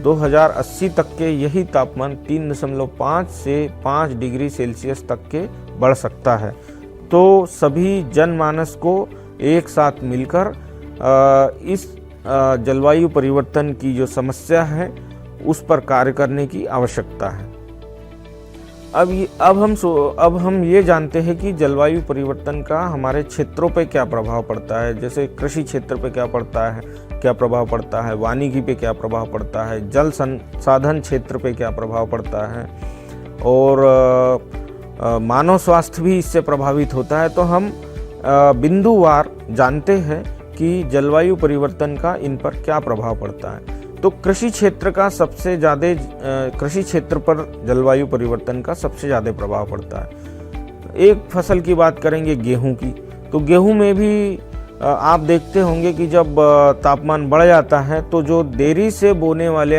2080 तक के यही तापमान 3.5 से 5 डिग्री सेल्सियस तक के बढ़ सकता है। तो सभी जनमानस को एक साथ मिलकर इस जलवायु परिवर्तन की जो समस्या है उस पर कार्य करने की आवश्यकता है। अब हम ये जानते हैं कि जलवायु परिवर्तन का हमारे क्षेत्रों पे क्या प्रभाव पड़ता है। जैसे कृषि क्षेत्र पे क्या प्रभाव पड़ता है, वानिकी पे क्या प्रभाव पड़ता है, जल संसाधन क्षेत्र पे क्या प्रभाव पड़ता है, और मानव स्वास्थ्य भी इससे प्रभावित होता है। तो हम बिंदुवार जानते हैं कि जलवायु परिवर्तन का इन पर क्या प्रभाव पड़ता है। तो कृषि क्षेत्र पर जलवायु परिवर्तन का सबसे ज़्यादा प्रभाव पड़ता है। एक फसल की बात करेंगे, गेहूं की, तो गेहूं में भी आप देखते होंगे कि जब तापमान बढ़ जाता है तो जो देरी से बोने वाले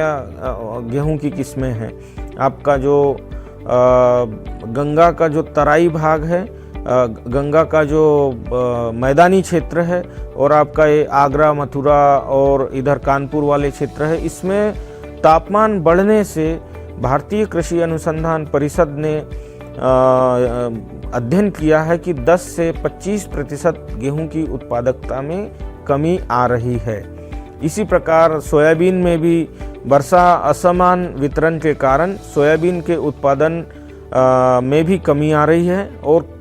गेहूं की किस्में हैं, आपका जो गंगा का जो तराई भाग है, गंगा का जो मैदानी क्षेत्र है, और आपका ये आगरा, मथुरा और इधर कानपुर वाले क्षेत्र है, इसमें तापमान बढ़ने से भारतीय कृषि अनुसंधान परिषद ने अध्ययन किया है कि 10 से 25% गेहूं की उत्पादकता में कमी आ रही है। इसी प्रकार सोयाबीन में भी वर्षा असमान वितरण के कारण सोयाबीन के उत्पादन में भी कमी आ रही है। और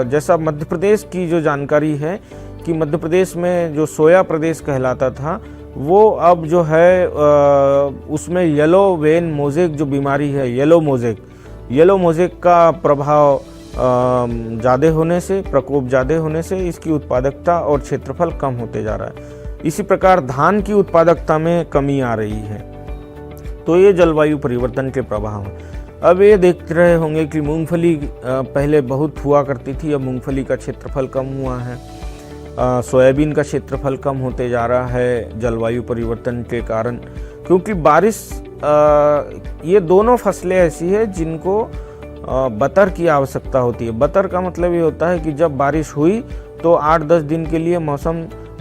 जैसा मध्य प्रदेश की जो जानकारी है कि मध्य प्रदेश में जो सोया प्रदेश कहलाता था, वो अब जो है उसमें येलो वेन मोज़ेक जो बीमारी है, येलो मोज़ेक का प्रभाव ज़्यादा होने से, प्रकोप ज़्यादा होने से इसकी उत्पादकता और क्षेत्रफल कम होते जा रहा है। इसी प्रकार धान की उत्पादकता में कमी आ रही है। तो ये जलवायु परिवर्तन के प्रभाव हैं। अब ये देख रहे होंगे कि मूंगफली पहले बहुत हुआ करती थी, अब मूंगफली का क्षेत्रफल कम हुआ है। सोयाबीन का क्षेत्रफल कम होते जा रहा है जलवायु परिवर्तन के कारण, क्योंकि बारिश, ये दोनों फसलें ऐसी है जिनको बतर की आवश्यकता होती है। बतर का मतलब ये होता है कि जब बारिश हुई तो 8-10 दिन के लिए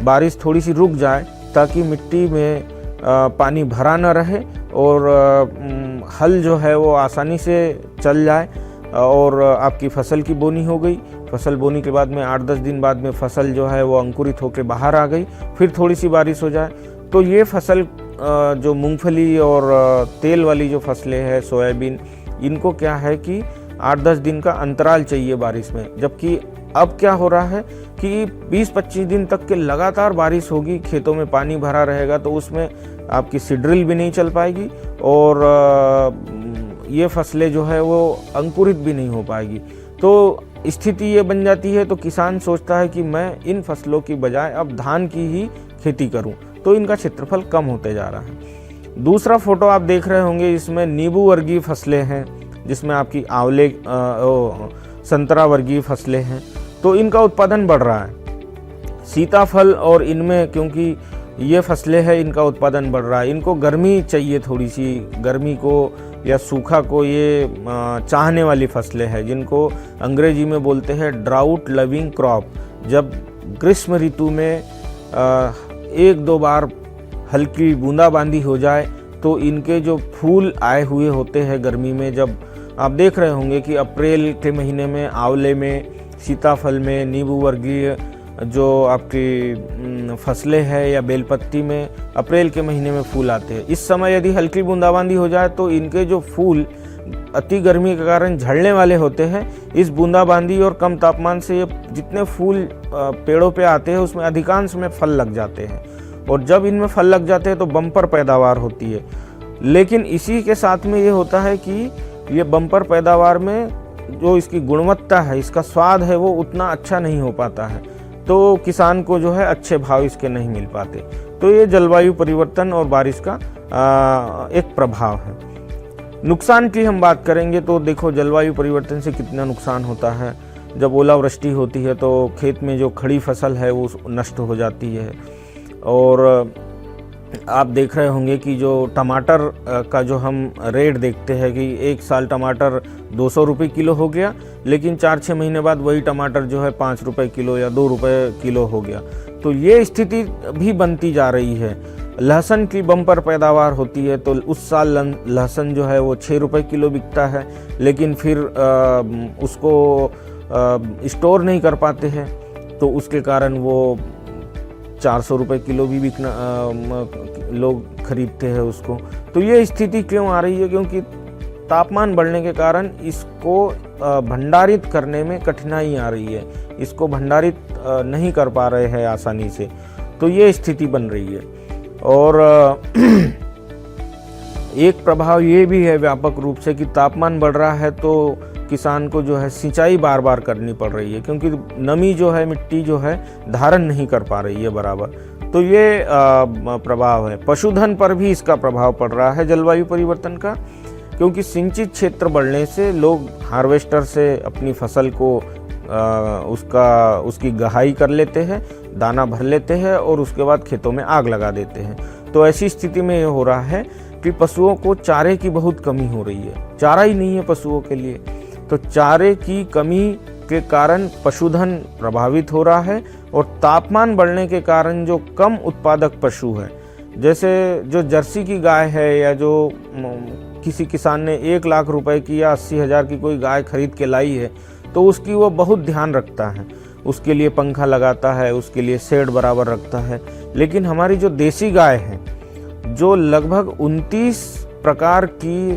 बारिश थोड़ी सी रुक जाए, ताकि मिट्टी में पानी भरा न रहे और हल जो है वो आसानी से चल जाए, और आपकी फसल की बोनी हो गई। फसल बोनी के बाद में 8-10 दिन बाद में फसल जो है वो अंकुरित होकर बाहर आ गई, फिर थोड़ी सी बारिश हो जाए। तो ये फसल जो मूंगफली और तेल वाली जो फसलें हैं, सोयाबीन, इनको क्या है कि 8-10 दिन का अंतराल चाहिए बारिश में। जबकि अब क्या हो रहा है कि 20-25 दिन तक के लगातार बारिश होगी, खेतों में पानी भरा रहेगा, तो उसमें आपकी सीड्रिल भी नहीं चल पाएगी और ये फसलें जो है वो अंकुरित भी नहीं हो पाएगी। तो स्थिति ये बन जाती है, तो किसान सोचता है कि मैं इन फसलों की बजाय अब धान की ही खेती करूं, तो इनका क्षेत्रफल कम होते जा रहा है। दूसरा फोटो आप देख रहे होंगे, इसमें नींबू वर्गीय फसलें हैं, जिसमें आपकी आंवले, संतरा वर्गीय फसलें हैं, तो इनका उत्पादन बढ़ रहा है। सीताफल और इनमें, क्योंकि ये फसलें हैं, इनका उत्पादन बढ़ रहा है। इनको गर्मी चाहिए, थोड़ी सी गर्मी को या सूखा को ये चाहने वाली फसलें हैं, जिनको अंग्रेजी में बोलते हैं ड्राउट लविंग क्रॉप। जब ग्रीष्म ऋतु में 1-2 बार हल्की बूंदाबांदी हो जाए तो इनके जो फूल आए हुए होते हैं गर्मी में, जब आप देख रहे होंगे कि अप्रैल के महीने में आंवले में, सीताफल में, नींबू वर्गीय जो आपकी फसलें हैं या बेलपत्ती में अप्रैल के महीने में फूल आते हैं। इस समय यदि हल्की बूंदाबांदी हो जाए तो इनके जो फूल अति गर्मी के कारण झड़ने वाले होते हैं। इस बूंदाबांदी और कम तापमान से ये जितने फूल पेड़ों पे आते हैं उसमें अधिकांश में फल लग जाते हैं, और जब इनमें फल लग जाते हैं तो बम्पर पैदावार होती है। लेकिन इसी के साथ में ये होता है कि ये बम्पर पैदावार में जो इसकी गुणवत्ता है, इसका स्वाद है, वो उतना अच्छा नहीं हो पाता है, तो किसान को जो है अच्छे भाव इसके नहीं मिल पाते। तो ये जलवायु परिवर्तन और बारिश का एक प्रभाव है। नुकसान की हम बात करेंगे तो देखो, जलवायु परिवर्तन से कितना नुकसान होता है। जब ओलावृष्टि होती है तो खेत में जो खड़ी फसल है वो नष्ट हो जाती है। और आप देख रहे होंगे कि जो टमाटर का जो हम रेट देखते हैं कि एक साल टमाटर 200 रुपये किलो हो गया, लेकिन 4-6 महीने बाद वही टमाटर जो है 5 रुपये किलो या 2 रुपये किलो हो गया। तो ये स्थिति भी बनती जा रही है। लहसुन की बम्पर पैदावार होती है, तो उस साल लहसुन जो है वो 6 रुपये किलो बिकता है, लेकिन फिर उसको स्टोर नहीं कर पाते हैं, तो उसके कारण वो 400 रुपये किलो भी बिकना लोग खरीदते हैं उसको। तो ये स्थिति क्यों आ रही है? क्योंकि तापमान बढ़ने के कारण इसको भंडारित करने में कठिनाई आ रही है, इसको भंडारित नहीं कर पा रहे हैं आसानी से, तो ये स्थिति बन रही है। और एक प्रभाव ये भी है व्यापक रूप से कि तापमान बढ़ रहा है तो किसान को जो है सिंचाई बार बार करनी पड़ रही है, क्योंकि नमी जो है, मिट्टी जो है धारण नहीं कर पा रही है बराबर। तो ये प्रभाव है। पशुधन पर भी इसका प्रभाव पड़ रहा है जलवायु परिवर्तन का, क्योंकि सिंचित क्षेत्र बढ़ने से लोग हार्वेस्टर से अपनी फसल को उसकी गहाई कर लेते हैं, दाना भर लेते हैं और उसके बाद खेतों में आग लगा देते हैं। तो ऐसी स्थिति में ये हो रहा है कि पशुओं को चारे की बहुत कमी हो रही है, चारा ही नहीं है पशुओं के लिए। तो चारे की कमी के कारण पशुधन प्रभावित हो रहा है, और तापमान बढ़ने के कारण जो कम उत्पादक पशु है, जैसे जो जर्सी की गाय है, या जो किसी किसान ने 1 लाख रुपए की या 80,000 की कोई गाय खरीद के लाई है, तो उसकी वो बहुत ध्यान रखता है, उसके लिए पंखा लगाता है, उसके लिए शेड बराबर रखता है। लेकिन हमारी जो देसी गाय है, जो लगभग 29 प्रकार की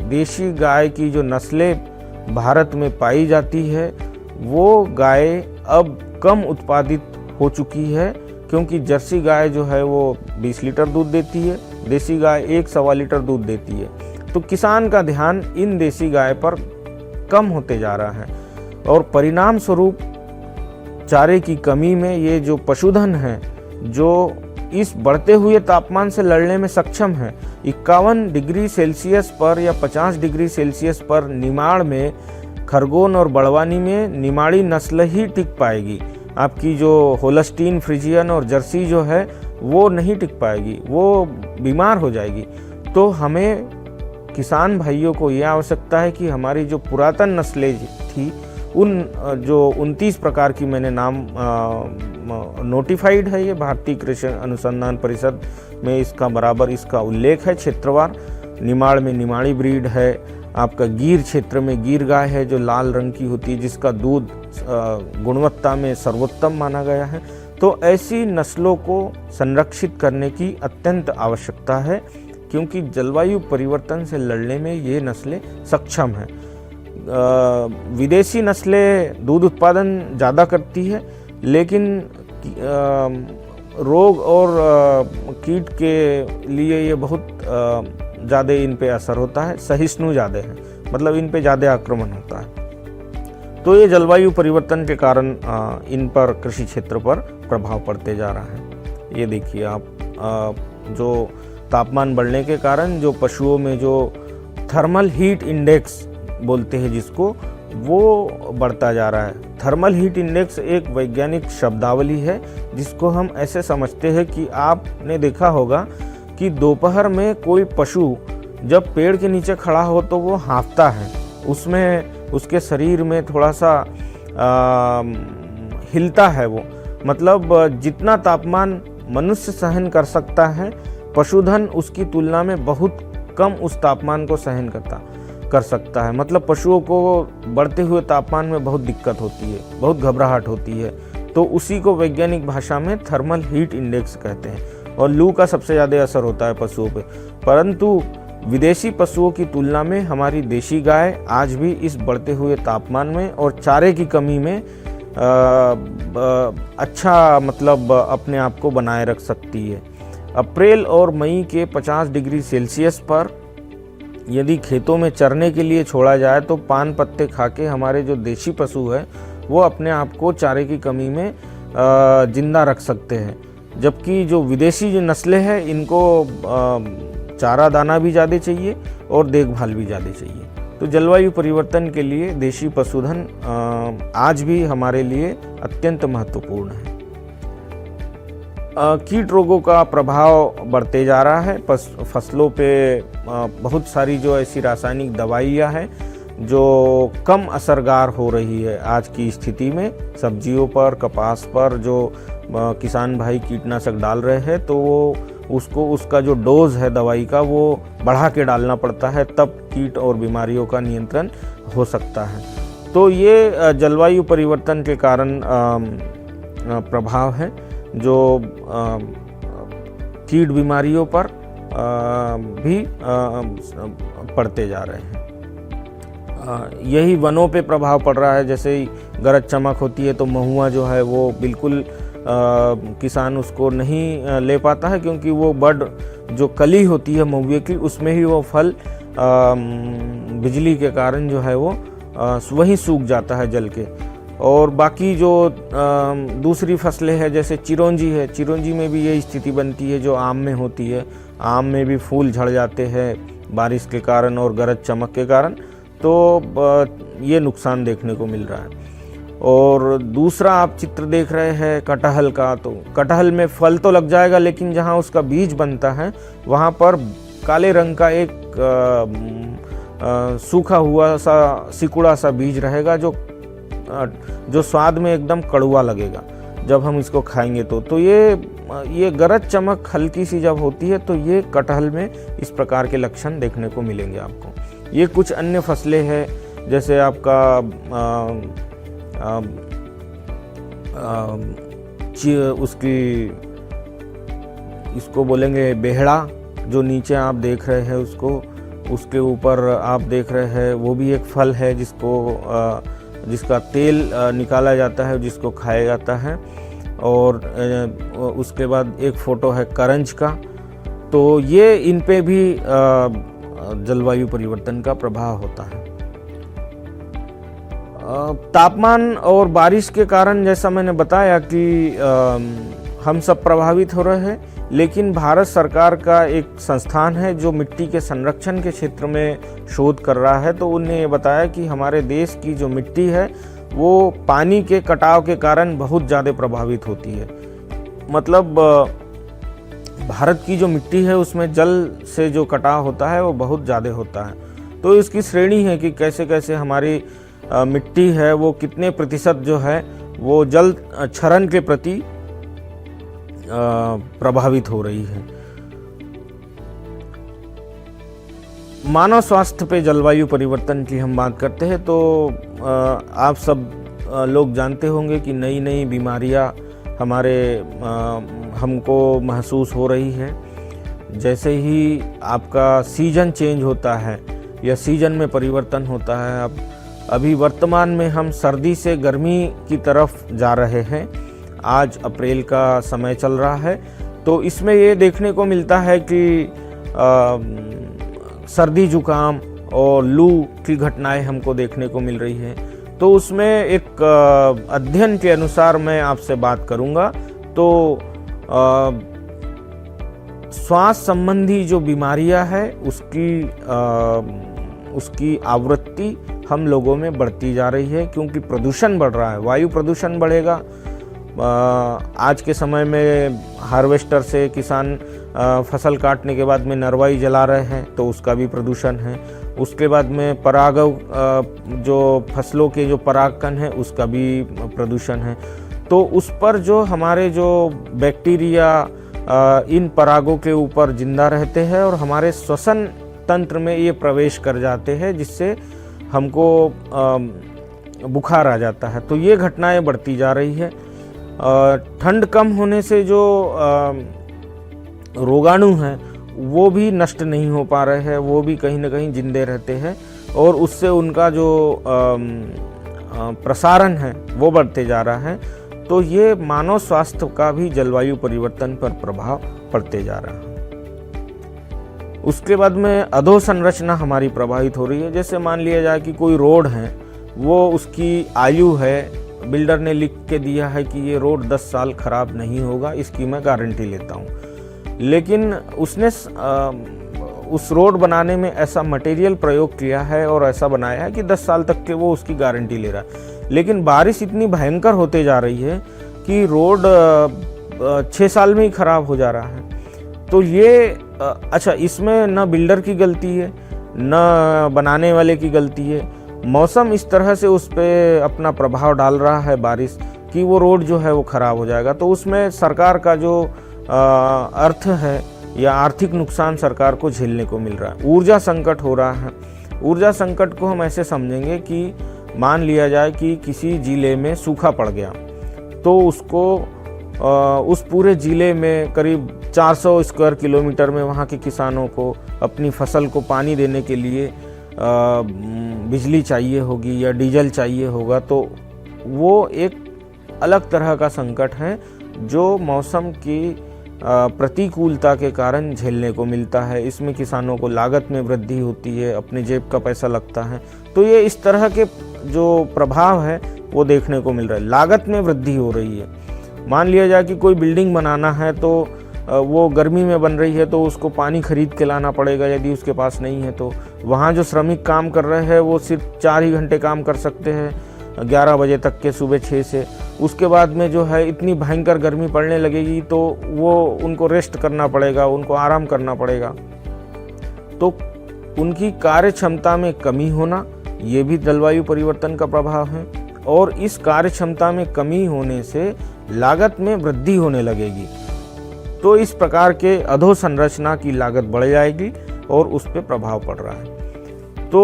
देशी गाय की जो नस्लें भारत में पाई जाती है, वो गाय अब कम उत्पादित हो चुकी है, क्योंकि जर्सी गाय जो है वो 20 लीटर दूध देती है, देसी गाय 1-1.25 लीटर दूध देती है। तो किसान का ध्यान इन देसी गाय पर कम होते जा रहा है, और परिणाम स्वरूप चारे की कमी में ये जो पशुधन है, जो इस बढ़ते हुए तापमान से लड़ने में सक्षम है, 51 डिग्री सेल्सियस पर या 50 डिग्री सेल्सियस पर निमाड़ में, खरगोन और बड़वानी में निमाड़ी नस्ल ही टिक पाएगी। आपकी जो होल्स्टीन, फ्रिजियन और जर्सी जो है वो नहीं टिक पाएगी, वो बीमार हो जाएगी। तो हमें किसान भाइयों को ये आवश्यकता है कि हमारी जो पुरातन नस्लें थी, उन जो 29 प्रकार की मैंने नाम नोटिफाइड है, ये भारतीय कृषि अनुसंधान परिषद में इसका बराबर इसका उल्लेख है क्षेत्रवार। निमाड़ में निमाड़ी ब्रीड है, आपका गिर क्षेत्र में गिर गाय है जो लाल रंग की होती है, जिसका दूध गुणवत्ता में सर्वोत्तम माना गया है। तो ऐसी नस्लों को संरक्षित करने की अत्यंत आवश्यकता है, क्योंकि जलवायु परिवर्तन से लड़ने में ये नस्लें सक्षम हैं। विदेशी नस्लें दूध उत्पादन ज़्यादा करती है, लेकिन रोग और कीट के लिए ये बहुत ज़्यादा इन पे असर होता है, सहिष्णु ज़्यादा है, मतलब इन पे ज़्यादा आक्रमण होता है। तो ये जलवायु परिवर्तन के कारण इन पर, कृषि क्षेत्र पर प्रभाव पड़ते जा रहा है। ये देखिए आप, जो तापमान बढ़ने के कारण जो पशुओं में जो थर्मल हीट इंडेक्स बोलते हैं जिसको, वो बढ़ता जा रहा है। थर्मल हीट इंडेक्स एक वैज्ञानिक शब्दावली है, जिसको हम ऐसे समझते हैं कि आपने देखा होगा कि दोपहर में कोई पशु जब पेड़ के नीचे खड़ा हो तो वो हाँफता है, उसमें उसके शरीर में थोड़ा सा हिलता है वो, मतलब जितना तापमान मनुष्य सहन कर सकता है, पशुधन उसकी तुलना में बहुत कम उस तापमान को सहन कर सकता है। मतलब पशुओं को बढ़ते हुए तापमान में बहुत दिक्कत होती है, बहुत घबराहट होती है, तो उसी को वैज्ञानिक भाषा में थर्मल हीट इंडेक्स कहते हैं। और लू का सबसे ज़्यादा असर होता है पशुओं पे, परंतु विदेशी पशुओं की तुलना में हमारी देशी गाय आज भी इस बढ़ते हुए तापमान में और चारे की कमी में अच्छा मतलब अपने आप को बनाए रख सकती है। अप्रैल और मई के 50 डिग्री सेल्सियस पर यदि खेतों में चरने के लिए छोड़ा जाए तो पान पत्ते खा के हमारे जो देशी पशु है वो अपने आप को चारे की कमी में जिंदा रख सकते हैं, जबकि जो विदेशी जो नस्लें हैं इनको चारा दाना भी ज़्यादा चाहिए और देखभाल भी ज़्यादा चाहिए। तो जलवायु परिवर्तन के लिए देशी पशुधन आज भी हमारे लिए अत्यंत महत्वपूर्ण है। कीट रोगों का प्रभाव बढ़ते जा रहा है, फसलों पे बहुत सारी जो ऐसी रासायनिक दवाइयाँ हैं जो कम असरगार हो रही है आज की स्थिति में। सब्जियों पर, कपास पर जो किसान भाई कीटनाशक डाल रहे हैं तो वो उसका जो डोज है दवाई का वो बढ़ा के डालना पड़ता है, तब कीट और बीमारियों का नियंत्रण हो सकता है। तो ये जलवायु परिवर्तन के कारण प्रभाव है जो कीट बीमारियों पर भी पड़ते जा रहे हैं। यही वनों पे प्रभाव पड़ रहा है। जैसे ही गरज चमक होती है तो महुआ जो है वो बिल्कुल किसान उसको नहीं ले पाता है, क्योंकि वो बड जो कली होती है महुए की उसमें ही वो फल बिजली के कारण जो है वो वहीं सूख जाता है जल के। और बाकी जो दूसरी फसलें हैं जैसे चिरौंजी है, चिरौंजी में भी यही स्थिति बनती है जो आम में होती है। आम में भी फूल झड़ जाते हैं बारिश के कारण और गरज चमक के कारण, तो ये नुकसान देखने को मिल रहा है। और दूसरा आप चित्र देख रहे हैं कटहल का, तो कटहल में फल तो लग जाएगा लेकिन जहाँ उसका बीज बनता है वहाँ पर काले रंग का एक सूखा हुआ सा सिकुड़ा सा बीज रहेगा जो स्वाद में एकदम कड़वा लगेगा जब हम इसको खाएंगे तो ये गरज चमक हल्की सी जब होती है तो ये कटहल में इस प्रकार के लक्षण देखने को मिलेंगे आपको। ये कुछ अन्य फसलें हैं जैसे आपका उसकी इसको बोलेंगे बेहड़ा, जो नीचे आप देख रहे हैं उसके ऊपर आप देख रहे हैं वो भी एक फल है जिसका तेल निकाला जाता है, जिसको खाया जाता है। और उसके बाद एक फ़ोटो है करंज का। तो ये इन पे भी जलवायु परिवर्तन का प्रभाव होता है। तापमान और बारिश के कारण जैसा मैंने बताया कि हम सब प्रभावित हो रहे हैं, लेकिन भारत सरकार का एक संस्थान है जो मिट्टी के संरक्षण के क्षेत्र में शोध कर रहा है। तो उन्होंने ये बताया कि हमारे देश की जो मिट्टी है वो पानी के कटाव के कारण बहुत ज़्यादा प्रभावित होती है। मतलब भारत की जो मिट्टी है उसमें जल से जो कटाव होता है वो बहुत ज़्यादा होता है। तो इसकी श्रेणी है कि कैसे कैसे हमारी मिट्टी है वो कितने प्रतिशत जो है वो जल क्षरण के प्रति प्रभावित हो रही है। मानव स्वास्थ्य पे जलवायु परिवर्तन की हम बात करते हैं तो आप सब लोग जानते होंगे कि नई नई बीमारियां हमको महसूस हो रही है। जैसे ही आपका सीजन चेंज होता है या सीजन में परिवर्तन होता है, अब अभी वर्तमान में हम सर्दी से गर्मी की तरफ जा रहे हैं। आज अप्रैल का समय चल रहा है, तो इसमें ये देखने को मिलता है कि सर्दी जुकाम और लू की घटनाएं हमको देखने को मिल रही है। तो उसमें एक अध्ययन के अनुसार मैं आपसे बात करूंगा। तो श्वास संबंधी जो बीमारियां हैं उसकी आवृत्ति हम लोगों में बढ़ती जा रही है, क्योंकि प्रदूषण बढ़ रहा है। वायु प्रदूषण बढ़ेगा। आज के समय में हार्वेस्टर से किसान फसल काटने के बाद में नरवाई जला रहे हैं, तो उसका भी प्रदूषण है। उसके बाद में जो फसलों के जो परागकण है उसका भी प्रदूषण है। तो उस पर जो हमारे जो बैक्टीरिया इन परागों के ऊपर जिंदा रहते हैं और हमारे श्वसन तंत्र में ये प्रवेश कर जाते हैं, जिससे हमको बुखार आ जाता है। तो ये घटनाएं बढ़ती जा रही है। ठंड कम होने से जो रोगाणु हैं वो भी नष्ट नहीं हो पा रहे हैं, वो भी कहीं ना कहीं जिंदे रहते हैं और उससे उनका जो प्रसारण है वो बढ़ते जा रहा है। तो ये मानव स्वास्थ्य का भी जलवायु परिवर्तन पर प्रभाव पड़ते जा रहा है। उसके बाद में अधोसंरचना हमारी प्रभावित हो रही है। जैसे मान लिया जाए कि कोई रोड है, वो उसकी आयु है, बिल्डर ने लिख के दिया है कि ये रोड 10 साल खराब नहीं होगा, इसकी मैं गारंटी लेता हूँ। लेकिन उसने उस रोड बनाने में ऐसा मटेरियल प्रयोग किया है और ऐसा बनाया है कि 10 साल तक के वो उसकी गारंटी ले रहा है। लेकिन बारिश इतनी भयंकर होते जा रही है कि रोड 6 साल में ही खराब हो जा रहा है। तो ये अच्छा, इसमें न बिल्डर की गलती है न बनाने वाले की गलती है। मौसम इस तरह से उस पर अपना प्रभाव डाल रहा है बारिश कि वो रोड जो है वो खराब हो जाएगा। तो उसमें सरकार का जो अर्थ है या आर्थिक नुकसान सरकार को झेलने को मिल रहा है। ऊर्जा संकट हो रहा है। ऊर्जा संकट को हम ऐसे समझेंगे कि मान लिया जाए कि किसी जिले में सूखा पड़ गया, तो उसको उस पूरे जिले में करीब 400 स्क्वायर किलोमीटर में वहाँ के किसानों को अपनी फसल को पानी देने के लिए बिजली चाहिए होगी या डीजल चाहिए होगा, तो वो एक अलग तरह का संकट है जो मौसम की प्रतिकूलता के कारण झेलने को मिलता है। इसमें किसानों को लागत में वृद्धि होती है, अपने जेब का पैसा लगता है, तो ये इस तरह के जो प्रभाव है वो देखने को मिल रहा है। लागत में वृद्धि हो रही है। मान लिया जाए कि कोई बिल्डिंग बनाना है तो वो गर्मी में बन रही है तो उसको पानी खरीद के लाना पड़ेगा यदि उसके पास नहीं है तो। वहाँ जो श्रमिक काम कर रहे हैं वो सिर्फ 4 ही घंटे काम कर सकते हैं 11 बजे तक के, सुबह 6 से। उसके बाद में जो है इतनी भयंकर गर्मी पड़ने लगेगी तो वो उनको रेस्ट करना पड़ेगा, उनको आराम करना पड़ेगा। तो उनकी कार्य क्षमता में कमी होना ये भी जलवायु परिवर्तन का प्रभाव है, और इस कार्य क्षमता में कमी होने से लागत में वृद्धि होने लगेगी। तो इस प्रकार के अधोसंरचना की लागत बढ़ जाएगी और उस पर प्रभाव पड़ रहा है। तो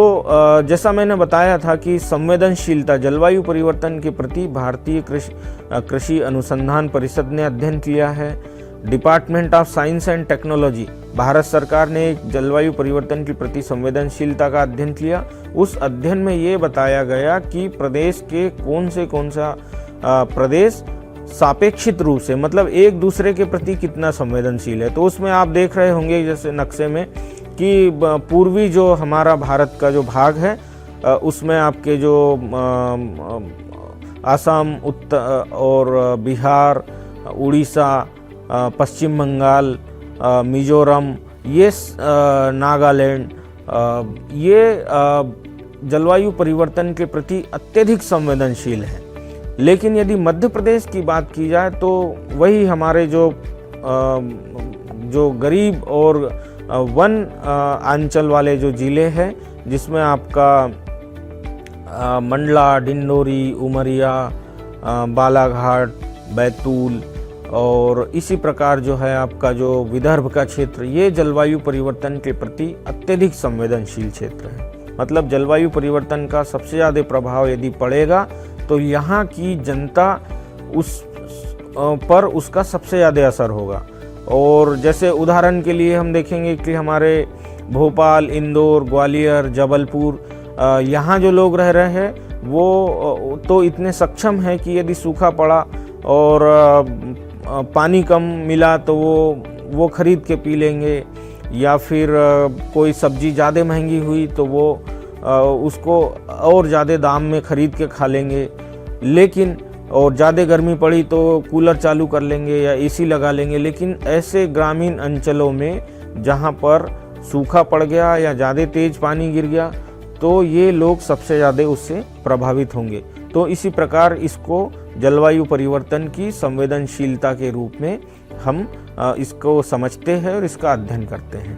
जैसा मैंने बताया था कि संवेदनशीलता जलवायु परिवर्तन के प्रति भारतीय कृषि अनुसंधान परिषद ने अध्ययन किया है। Department of science and technology, Bharat सरकार ने एक जलवायु परिवर्तन के प्रति संवेदनशीलता का अध्ययन किया। उस अध्ययन में ये बताया गया कि प्रदेश के कौन सा प्रदेश सापेक्षित रूप से, मतलब एक दूसरे के प्रति कितना संवेदनशील है। तो उसमें आप देख रहे होंगे जैसे नक्शे में कि पूर्वी जो हमारा भारत का जो भाग है उसमें आपके जो असम, उत्तर और बिहार, उड़ीसा, पश्चिम बंगाल, मिजोरम, ये नागालैंड, ये जलवायु परिवर्तन के प्रति अत्यधिक संवेदनशील है। लेकिन यदि मध्य प्रदेश की बात की जाए तो वही हमारे जो गरीब और वन अंचल वाले जो ज़िले हैं, जिसमें आपका मंडला, डिंडोरी, उमरिया, बालाघाट, बैतूल और इसी प्रकार जो है आपका जो विदर्भ का क्षेत्र, ये जलवायु परिवर्तन के प्रति अत्यधिक संवेदनशील क्षेत्र है। मतलब जलवायु परिवर्तन का सबसे ज़्यादा प्रभाव यदि पड़ेगा तो यहाँ की जनता उस पर उसका सबसे ज़्यादा असर होगा। और जैसे उदाहरण के लिए हम देखेंगे कि हमारे भोपाल, इंदौर, ग्वालियर, जबलपुर, यहाँ जो लोग रह रहे हैं वो तो इतने सक्षम हैं कि यदि सूखा पड़ा और पानी कम मिला तो वो खरीद के पी लेंगे, या फिर कोई सब्जी ज़्यादा महंगी हुई तो वो उसको और ज़्यादा दाम में खरीद के खा लेंगे। लेकिन और ज़्यादा गर्मी पड़ी तो कूलर चालू कर लेंगे या एसी लगा लेंगे। लेकिन ऐसे ग्रामीण अंचलों में जहाँ पर सूखा पड़ गया या ज़्यादा तेज़ पानी गिर गया तो ये लोग सबसे ज़्यादा उससे प्रभावित होंगे। तो इसी प्रकार इसको जलवायु परिवर्तन की संवेदनशीलता के रूप में हम इसको समझते हैं और इसका अध्ययन करते हैं।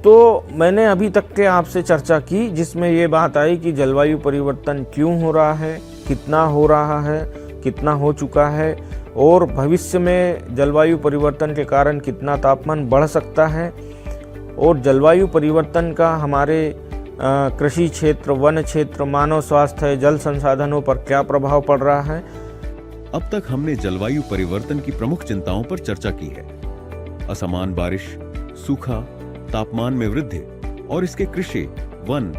तो मैंने अभी तक के आपसे चर्चा की जिसमें ये बात आई कि जलवायु परिवर्तन क्यों हो रहा है, कितना हो रहा है, कितना हो चुका है, और भविष्य में जलवायु परिवर्तन के कारण कितना तापमान बढ़ सकता है, और जलवायु परिवर्तन का हमारे कृषि क्षेत्र, वन क्षेत्र, मानव स्वास्थ्य, जल संसाधनों पर क्या प्रभाव पड़ रहा है। अब तक हमने जलवायु परिवर्तन की प्रमुख चिंताओं पर चर्चा की है। असमान बारिश, सूखा, तापमान में वृद्धि और इसके कृषि, वन,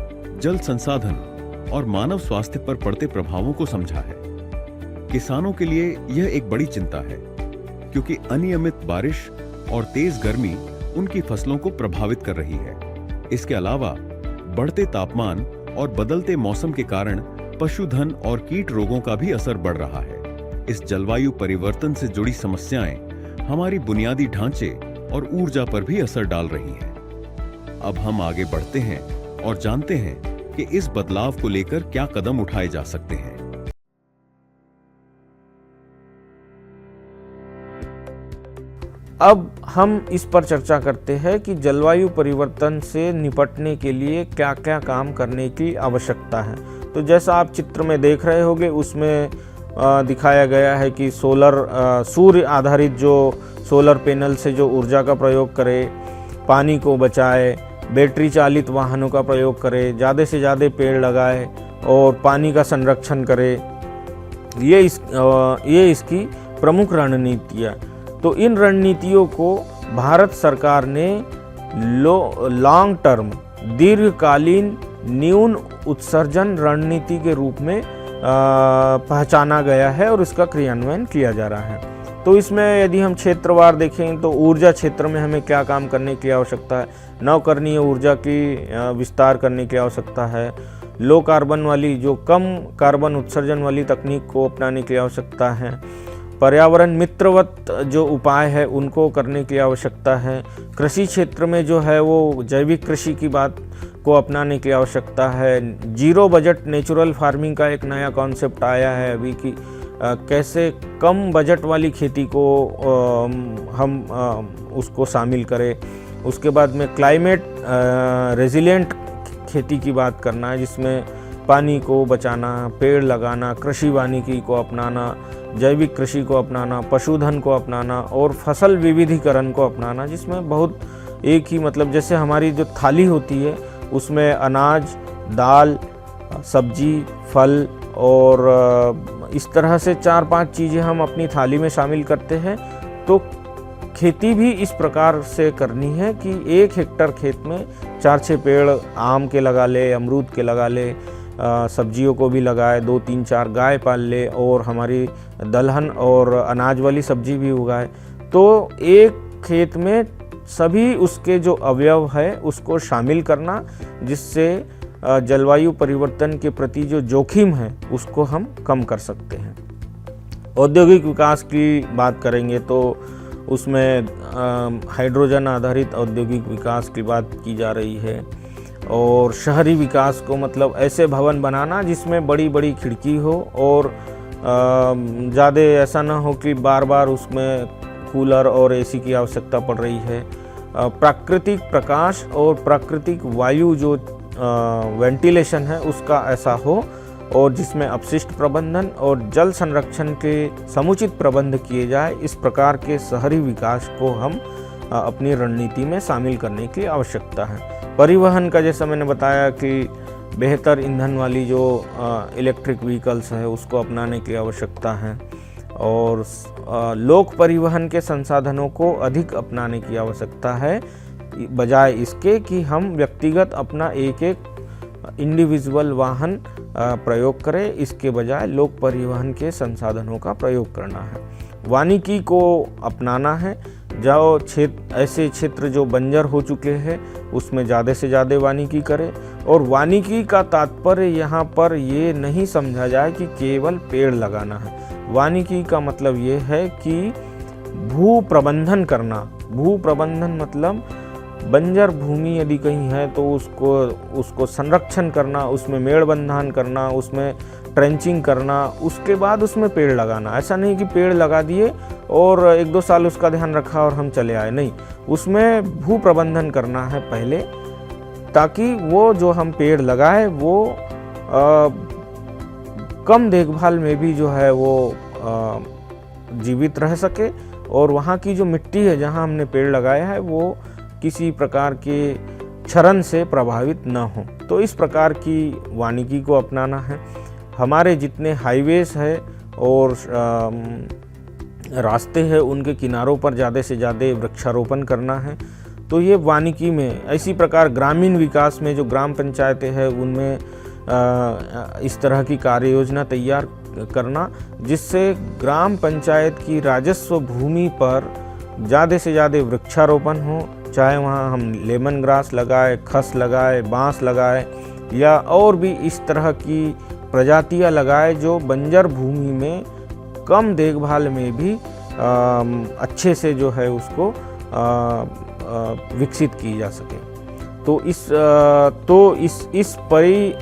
जल संसाधन और मानव स्वास्थ्य पर पड़ते प्रभावों को समझा है। किसानों के लिए यह एक बड़ी चिंता है क्योंकि अनियमित बारिश और तेज गर्मी उनकी फसलों को प्रभावित कर रही है। इसके अलावा बढ़ते तापमान और बदलते मौसम के कारण पशुधन और कीट रोगों का भी असर बढ़ रहा है। इस जलवायु परिवर्तन से जुड़ी समस्याएं हमारी बुनियादी ढांचे और ऊर्जा पर भी असर डाल रही हैं। अब हम आगे बढ़ते हैं और जानते हैं कि इस बदलाव को लेकर क्या कदम उठाए जा सकते हैं। अब हम इस पर चर्चा करते हैं कि जलवायु परिवर्तन से निपटने के लिए क्या क्या काम करने की आवश्यकता है। तो जैसा आप चित्र में देख रहे होंगे उसमें दिखाया गया है कि सूर्य आधारित जो सोलर पैनल से जो ऊर्जा का प्रयोग करे, पानी को बचाए, बैटरी चालित वाहनों का प्रयोग करे, ज़्यादा से ज़्यादा पेड़ लगाए और पानी का संरक्षण करे। ये इसकी प्रमुख रणनीतियाँ। तो इन रणनीतियों को भारत सरकार ने लॉन्ग टर्म दीर्घकालीन न्यून उत्सर्जन रणनीति के रूप में पहचाना गया है और इसका क्रियान्वयन किया जा रहा है। तो इसमें यदि हम क्षेत्रवार देखें तो ऊर्जा क्षेत्र में हमें क्या काम करने की आवश्यकता है, नवकरणीय ऊर्जा की विस्तार करने की आवश्यकता है, लो कार्बन वाली जो कम कार्बन उत्सर्जन वाली तकनीक को अपनाने की आवश्यकता है, पर्यावरण मित्रवत जो उपाय है उनको करने की आवश्यकता है, कृषि क्षेत्र में जो है वो जैविक कृषि की बात को अपनाने की आवश्यकता है, जीरो बजट नेचुरल फार्मिंग का एक नया कॉन्सेप्ट आया है अभी कि कैसे कम बजट वाली खेती को हम उसको शामिल करें। उसके बाद में क्लाइमेट रेजिलिएंट खेती की बात करना है जिसमें पानी को बचाना, पेड़ लगाना, कृषि वानिकी को अपनाना, जैविक कृषि को अपनाना, पशुधन को अपनाना और फसल विविधीकरण को अपनाना, जिसमें बहुत एक ही मतलब जैसे हमारी जो थाली होती है उसमें अनाज, दाल, सब्जी, फल और इस तरह से 4-5 चीज़ें हम अपनी थाली में शामिल करते हैं। तो खेती भी इस प्रकार से करनी है कि 1 हेक्टर खेत में 4-6 पेड़ आम के लगा ले, अमरूद के लगा ले, सब्जियों को भी लगाए, 2-3-4 गाय पाल ले और हमारी दलहन और अनाज वाली सब्जी भी उगाए। तो एक खेत में सभी उसके जो अवयव है उसको शामिल करना, जिससे जलवायु परिवर्तन के प्रति जो जोखिम है उसको हम कम कर सकते हैं। औद्योगिक विकास की बात करेंगे तो उसमें हाइड्रोजन आधारित औद्योगिक विकास की बात की जा रही है और शहरी विकास को मतलब ऐसे भवन बनाना जिसमें बड़ी बड़ी खिड़की हो और ज़्यादा ऐसा ना हो कि बार बार उसमें कूलर और एसी की आवश्यकता पड़ रही है। प्राकृतिक प्रकाश और प्राकृतिक वायु जो वेंटिलेशन है उसका ऐसा हो और जिसमें अपशिष्ट प्रबंधन और जल संरक्षण के समुचित प्रबंध किए जाए। इस प्रकार के शहरी विकास को हम अपनी रणनीति में शामिल करने की आवश्यकता है। परिवहन का जैसा मैंने बताया कि बेहतर ईंधन वाली जो इलेक्ट्रिक व्हीकल्स है उसको अपनाने की आवश्यकता है और लोक परिवहन के संसाधनों को अधिक अपनाने की आवश्यकता है, बजाय इसके कि हम व्यक्तिगत अपना एक इंडिविजुअल वाहन प्रयोग करें। इसके बजाय लोक परिवहन के संसाधनों का प्रयोग करना है। वानिकी को अपनाना है, जो ऐसे क्षेत्र जो बंजर हो चुके हैं उसमें ज़्यादा से ज़्यादा वानिकी करें। और वानिकी का तात्पर्य यहाँ पर ये नहीं समझा जाए कि केवल पेड़ लगाना है। वानिकी का मतलब ये है कि भू प्रबंधन करना। भू प्रबंधन मतलब बंजर भूमि यदि कहीं है तो उसको संरक्षण करना, उसमें मेड़ बंधान करना, उसमें ट्रेंचिंग करना, उसके बाद उसमें पेड़ लगाना। ऐसा नहीं कि पेड़ लगा दिए और 1-2 साल उसका ध्यान रखा और हम चले आए, नहीं, उसमें भू प्रबंधन करना है पहले, ताकि वो जो हम पेड़ लगाए वो कम देखभाल में भी जो है वो जीवित रह सके और वहाँ की जो मिट्टी है जहाँ हमने पेड़ लगाया है वो किसी प्रकार के क्षरण से प्रभावित न हो। तो इस प्रकार की वानिकी को अपनाना है। हमारे जितने हाईवेज है और रास्ते हैं उनके किनारों पर ज़्यादा से ज़्यादा वृक्षारोपण करना है। तो ये वानिकी में इसी प्रकार ग्रामीण विकास में जो ग्राम पंचायतें हैं उनमें इस तरह की कार्य योजना तैयार करना, जिससे ग्राम पंचायत की राजस्व भूमि पर ज़्यादा से ज़्यादा वृक्षारोपण हो, चाहे वहाँ हम लेमन ग्रास लगाए, खस लगाए, बांस लगाए या और भी इस तरह की प्रजातियाँ लगाए जो बंजर भूमि में कम देखभाल में भी अच्छे से जो है उसको विकसित की जा सके। तो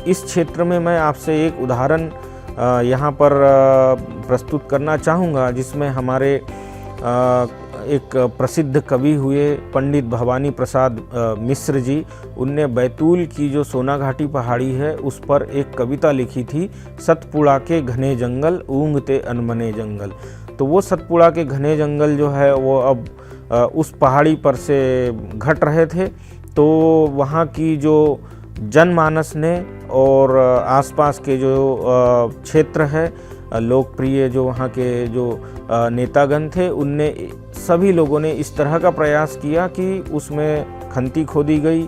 इस क्षेत्र में मैं आपसे एक उदाहरण यहाँ पर प्रस्तुत करना चाहूँगा, जिसमें हमारे एक प्रसिद्ध कवि हुए पंडित भवानी प्रसाद मिश्र जी, उनने बैतूल की जो सोना घाटी पहाड़ी है उस पर एक कविता लिखी थी, सतपुड़ा के घने जंगल ऊँघते अनमने जंगल। तो वो सतपुड़ा के घने जंगल जो है वो अब उस पहाड़ी पर से घट रहे थे। तो वहाँ की जो जनमानस ने और आसपास के जो क्षेत्र है, लोकप्रिय जो वहाँ के जो नेतागण थे, उनने सभी लोगों ने इस तरह का प्रयास किया कि उसमें खंती खोदी गई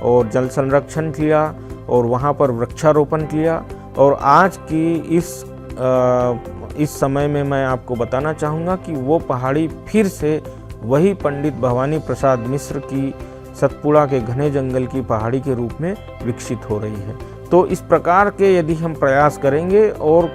और जल संरक्षण किया और वहाँ पर वृक्षारोपण किया। और आज की इस समय में मैं आपको बताना चाहूँगा कि वो पहाड़ी फिर से वही पंडित भवानी प्रसाद मिश्र की सतपुड़ा के घने जंगल की पहाड़ी के रूप में विकसित हो रही है। तो इस प्रकार के यदि हम प्रयास करेंगे और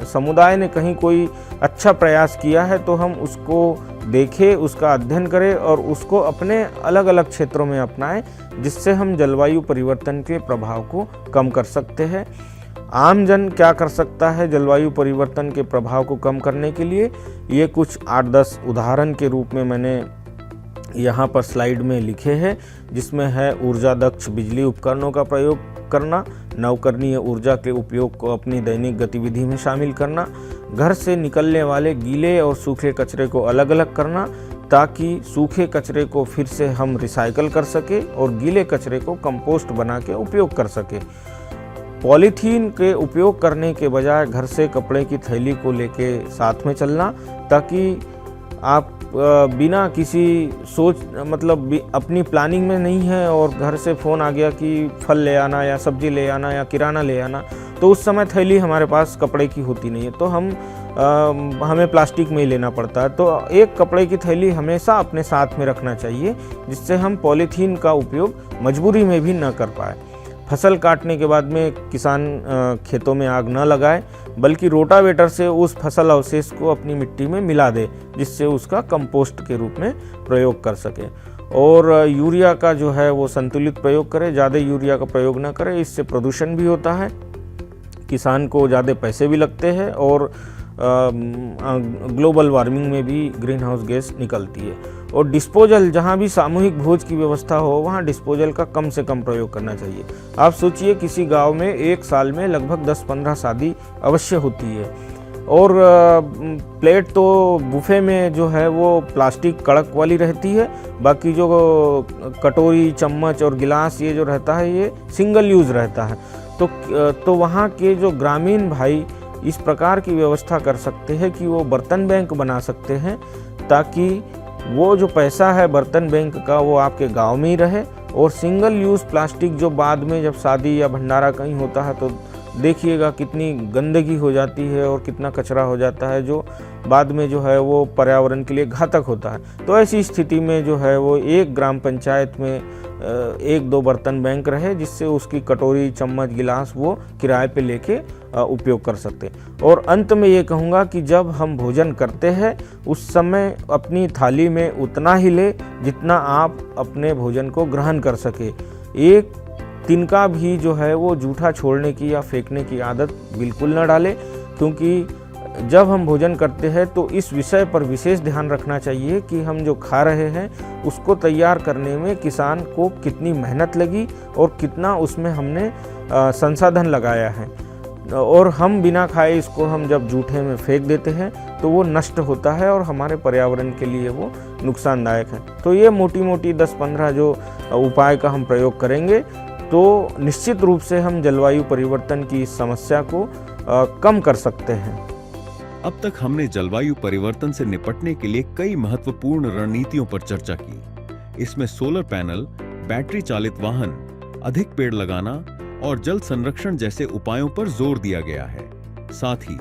समुदाय ने कहीं कोई अच्छा प्रयास किया है तो हम उसको देखें, उसका अध्ययन करें और उसको अपने अलग अलग क्षेत्रों में अपनाएं, जिससे हम जलवायु परिवर्तन के प्रभाव को कम कर सकते हैं। आम जन क्या कर सकता है जलवायु परिवर्तन के प्रभाव को कम करने के लिए, ये कुछ 8-10 उदाहरण के रूप में मैंने यहाँ पर स्लाइड में लिखे हैं, जिसमें है ऊर्जा दक्ष बिजली उपकरणों का प्रयोग करना, नवकरणीय ऊर्जा के उपयोग को अपनी दैनिक गतिविधि में शामिल करना, घर से निकलने वाले गीले और सूखे कचरे को अलग अलग करना ताकि सूखे कचरे को फिर से हम रिसाइकल कर सके और गीले कचरे को कंपोस्ट बना के उपयोग कर सके। पॉलीथीन के उपयोग करने के बजाय घर से कपड़े की थैली को लेके साथ में चलना, ताकि आप बिना किसी सोच मतलब अपनी प्लानिंग में नहीं है और घर से फ़ोन आ गया कि फल ले आना या सब्जी ले आना या किराना ले आना, तो उस समय थैली हमारे पास कपड़े की होती नहीं है, तो हमें प्लास्टिक में ही लेना पड़ता है। तो एक कपड़े की थैली हमेशा अपने साथ में रखना चाहिए, जिससे हम पॉलीथीन का उपयोग मजबूरी में भी न कर पाए। फसल काटने के बाद में किसान खेतों में आग न लगाए, बल्कि रोटावेटर से उस फसल अवशेष को अपनी मिट्टी में मिला दे, जिससे उसका कंपोस्ट के रूप में प्रयोग कर सके। और यूरिया का जो है वो संतुलित प्रयोग करें, ज़्यादा यूरिया का प्रयोग ना करें, इससे प्रदूषण भी होता है, किसान को ज़्यादा पैसे भी लगते हैं और ग्लोबल वार्मिंग में भी ग्रीन हाउस गैस निकलती है। और डिस्पोजल, जहाँ भी सामूहिक भोज की व्यवस्था हो वहाँ डिस्पोजल का कम से कम प्रयोग करना चाहिए। आप सोचिए किसी गांव में एक साल में लगभग 10-15 शादी अवश्य होती है, और प्लेट तो बुफे में जो है वो प्लास्टिक कड़क वाली रहती है, बाकी जो कटोरी चम्मच और गिलास ये जो रहता है ये सिंगल यूज़ रहता है। तो वहाँ के जो ग्रामीण भाई इस प्रकार की व्यवस्था कर सकते हैं कि वो बर्तन बैंक बना सकते हैं, ताकि वो जो पैसा है बर्तन बैंक का वो आपके गांव में ही रहे। और सिंगल यूज़ प्लास्टिक जो बाद में जब शादी या भंडारा कहीं होता है तो देखिएगा कितनी गंदगी हो जाती है और कितना कचरा हो जाता है, जो बाद में जो है वो पर्यावरण के लिए घातक होता है। तो ऐसी स्थिति में जो है वो एक ग्राम पंचायत में 1-2 बर्तन बैंक रहे, जिससे उसकी कटोरी चम्मच गिलास वो किराए पे लेके उपयोग कर सकते। और अंत में ये कहूँगा कि जब हम भोजन करते हैं उस समय अपनी थाली में उतना ही ले जितना आप अपने भोजन को ग्रहण कर सके। एक तिनका भी जो है वो जूठा छोड़ने की या फेंकने की आदत बिल्कुल न डालें, क्योंकि जब हम भोजन करते हैं तो इस विषय पर विशेष ध्यान रखना चाहिए कि हम जो खा रहे हैं उसको तैयार करने में किसान को कितनी मेहनत लगी और कितना उसमें हमने संसाधन लगाया है। और हम बिना खाए इसको हम जब जूठे में फेंक देते हैं तो वो नष्ट होता है और हमारे पर्यावरण के लिए वो नुकसानदायक है। तो ये मोटी मोटी 10-15 जो उपाय का हम प्रयोग करेंगे तो निश्चित रूप से हम जलवायु परिवर्तन की इस समस्या को कम कर सकते हैं। अब तक हमने जलवायु परिवर्तन से निपटने के लिए कई महत्वपूर्ण रणनीतियों पर चर्चा की। इसमें सोलर पैनल, बैटरी चालित वाहन, अधिक पेड़ लगाना और जल संरक्षण जैसे उपायों पर जोर दिया गया है। साथ ही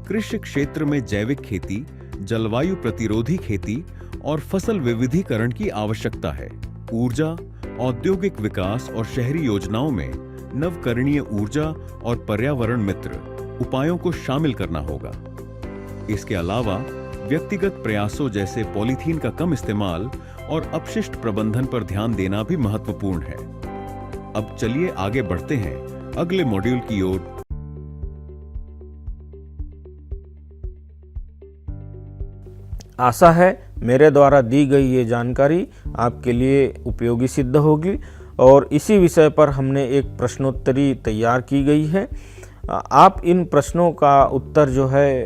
कृषि क्षेत्र में जैविक खेती, जलवायु प्रतिरोधी खेती और फसल विविधीकरण की आवश्यकता है। ऊर्जा, औद्योगिक विकास और शहरी योजनाओं में नवकरणीय ऊर्जा और पर्यावरण मित्र उपायों को शामिल करना होगा। इसके अलावा व्यक्तिगत प्रयासों जैसे पॉलीथीन का कम इस्तेमाल और अपशिष्ट प्रबंधन पर ध्यान देना भी महत्वपूर्ण है। अब चलिए आगे बढ़ते हैं अगले मॉड्यूल की ओर। आशा है मेरे द्वारा दी गई ये जानकारी आपके लिए उपयोगी सिद्ध होगी और इसी विषय पर हमने एक प्रश्नोत्तरी तैयार की गई है। आप इन प्रश्नों का उत्तर जो है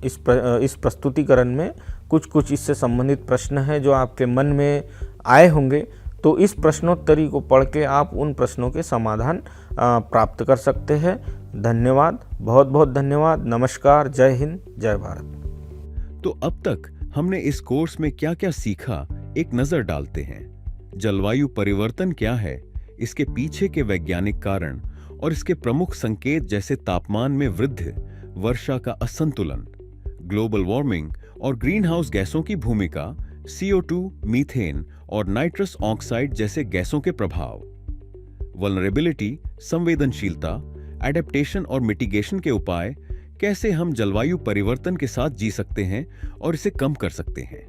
इस प्रस्तुतिकरण में कुछ इससे संबंधित प्रश्न हैं जो आपके मन में आए होंगे, तो इस प्रश्नोत्तरी को पढ़ के आप उन प्रश्नों के समाधान प्राप्त कर सकते हैं। धन्यवाद, बहुत बहुत धन्यवाद। नमस्कार, जय हिंद, जय भारत। तो अब तक हमने इस कोर्स में क्या क्या सीखा, एक नजर डालते हैं। जलवायु परिवर्तन क्या है, इसके पीछे के वैज्ञानिक कारण और इसके प्रमुख संकेत जैसे तापमान में वृद्धि, वर्षा का असंतुलन, ग्लोबल वार्मिंग और ग्रीन हाउस गैसों की भूमिका, CO2, मीथेन और नाइट्रस ऑक्साइड जैसे गैसों के प्रभाव, वल्नरेबिलिटी, संवेदनशीलता, एडेप्टेशन और मिटिगेशन के उपाय, कैसे हम जलवायु परिवर्तन के साथ जी सकते हैं और इसे कम कर सकते हैं,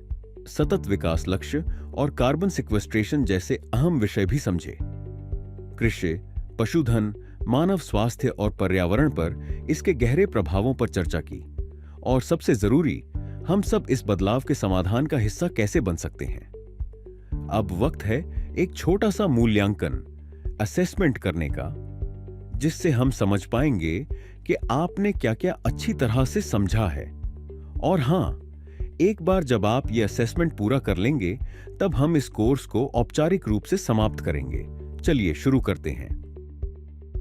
सतत विकास लक्ष्य और कार्बन सिक्वेस्ट्रेशन जैसे अहम विषय भी समझे। कृषि, पशुधन, मानव स्वास्थ्य और पर्यावरण पर इसके गहरे प्रभावों पर चर्चा की, और सबसे जरूरी, हम सब इस बदलाव के समाधान का हिस्सा कैसे बन सकते हैं। अब वक्त है एक छोटा सा मूल्यांकन, असेसमेंट करने का, जिससे हम समझ पाएंगे कि आपने क्या क्या अच्छी तरह से समझा है। और हां, एक बार जब आप ये असेसमेंट पूरा कर लेंगे, तब हम इस कोर्स को औपचारिक रूप से समाप्त करेंगे। चलिए शुरू करते हैं।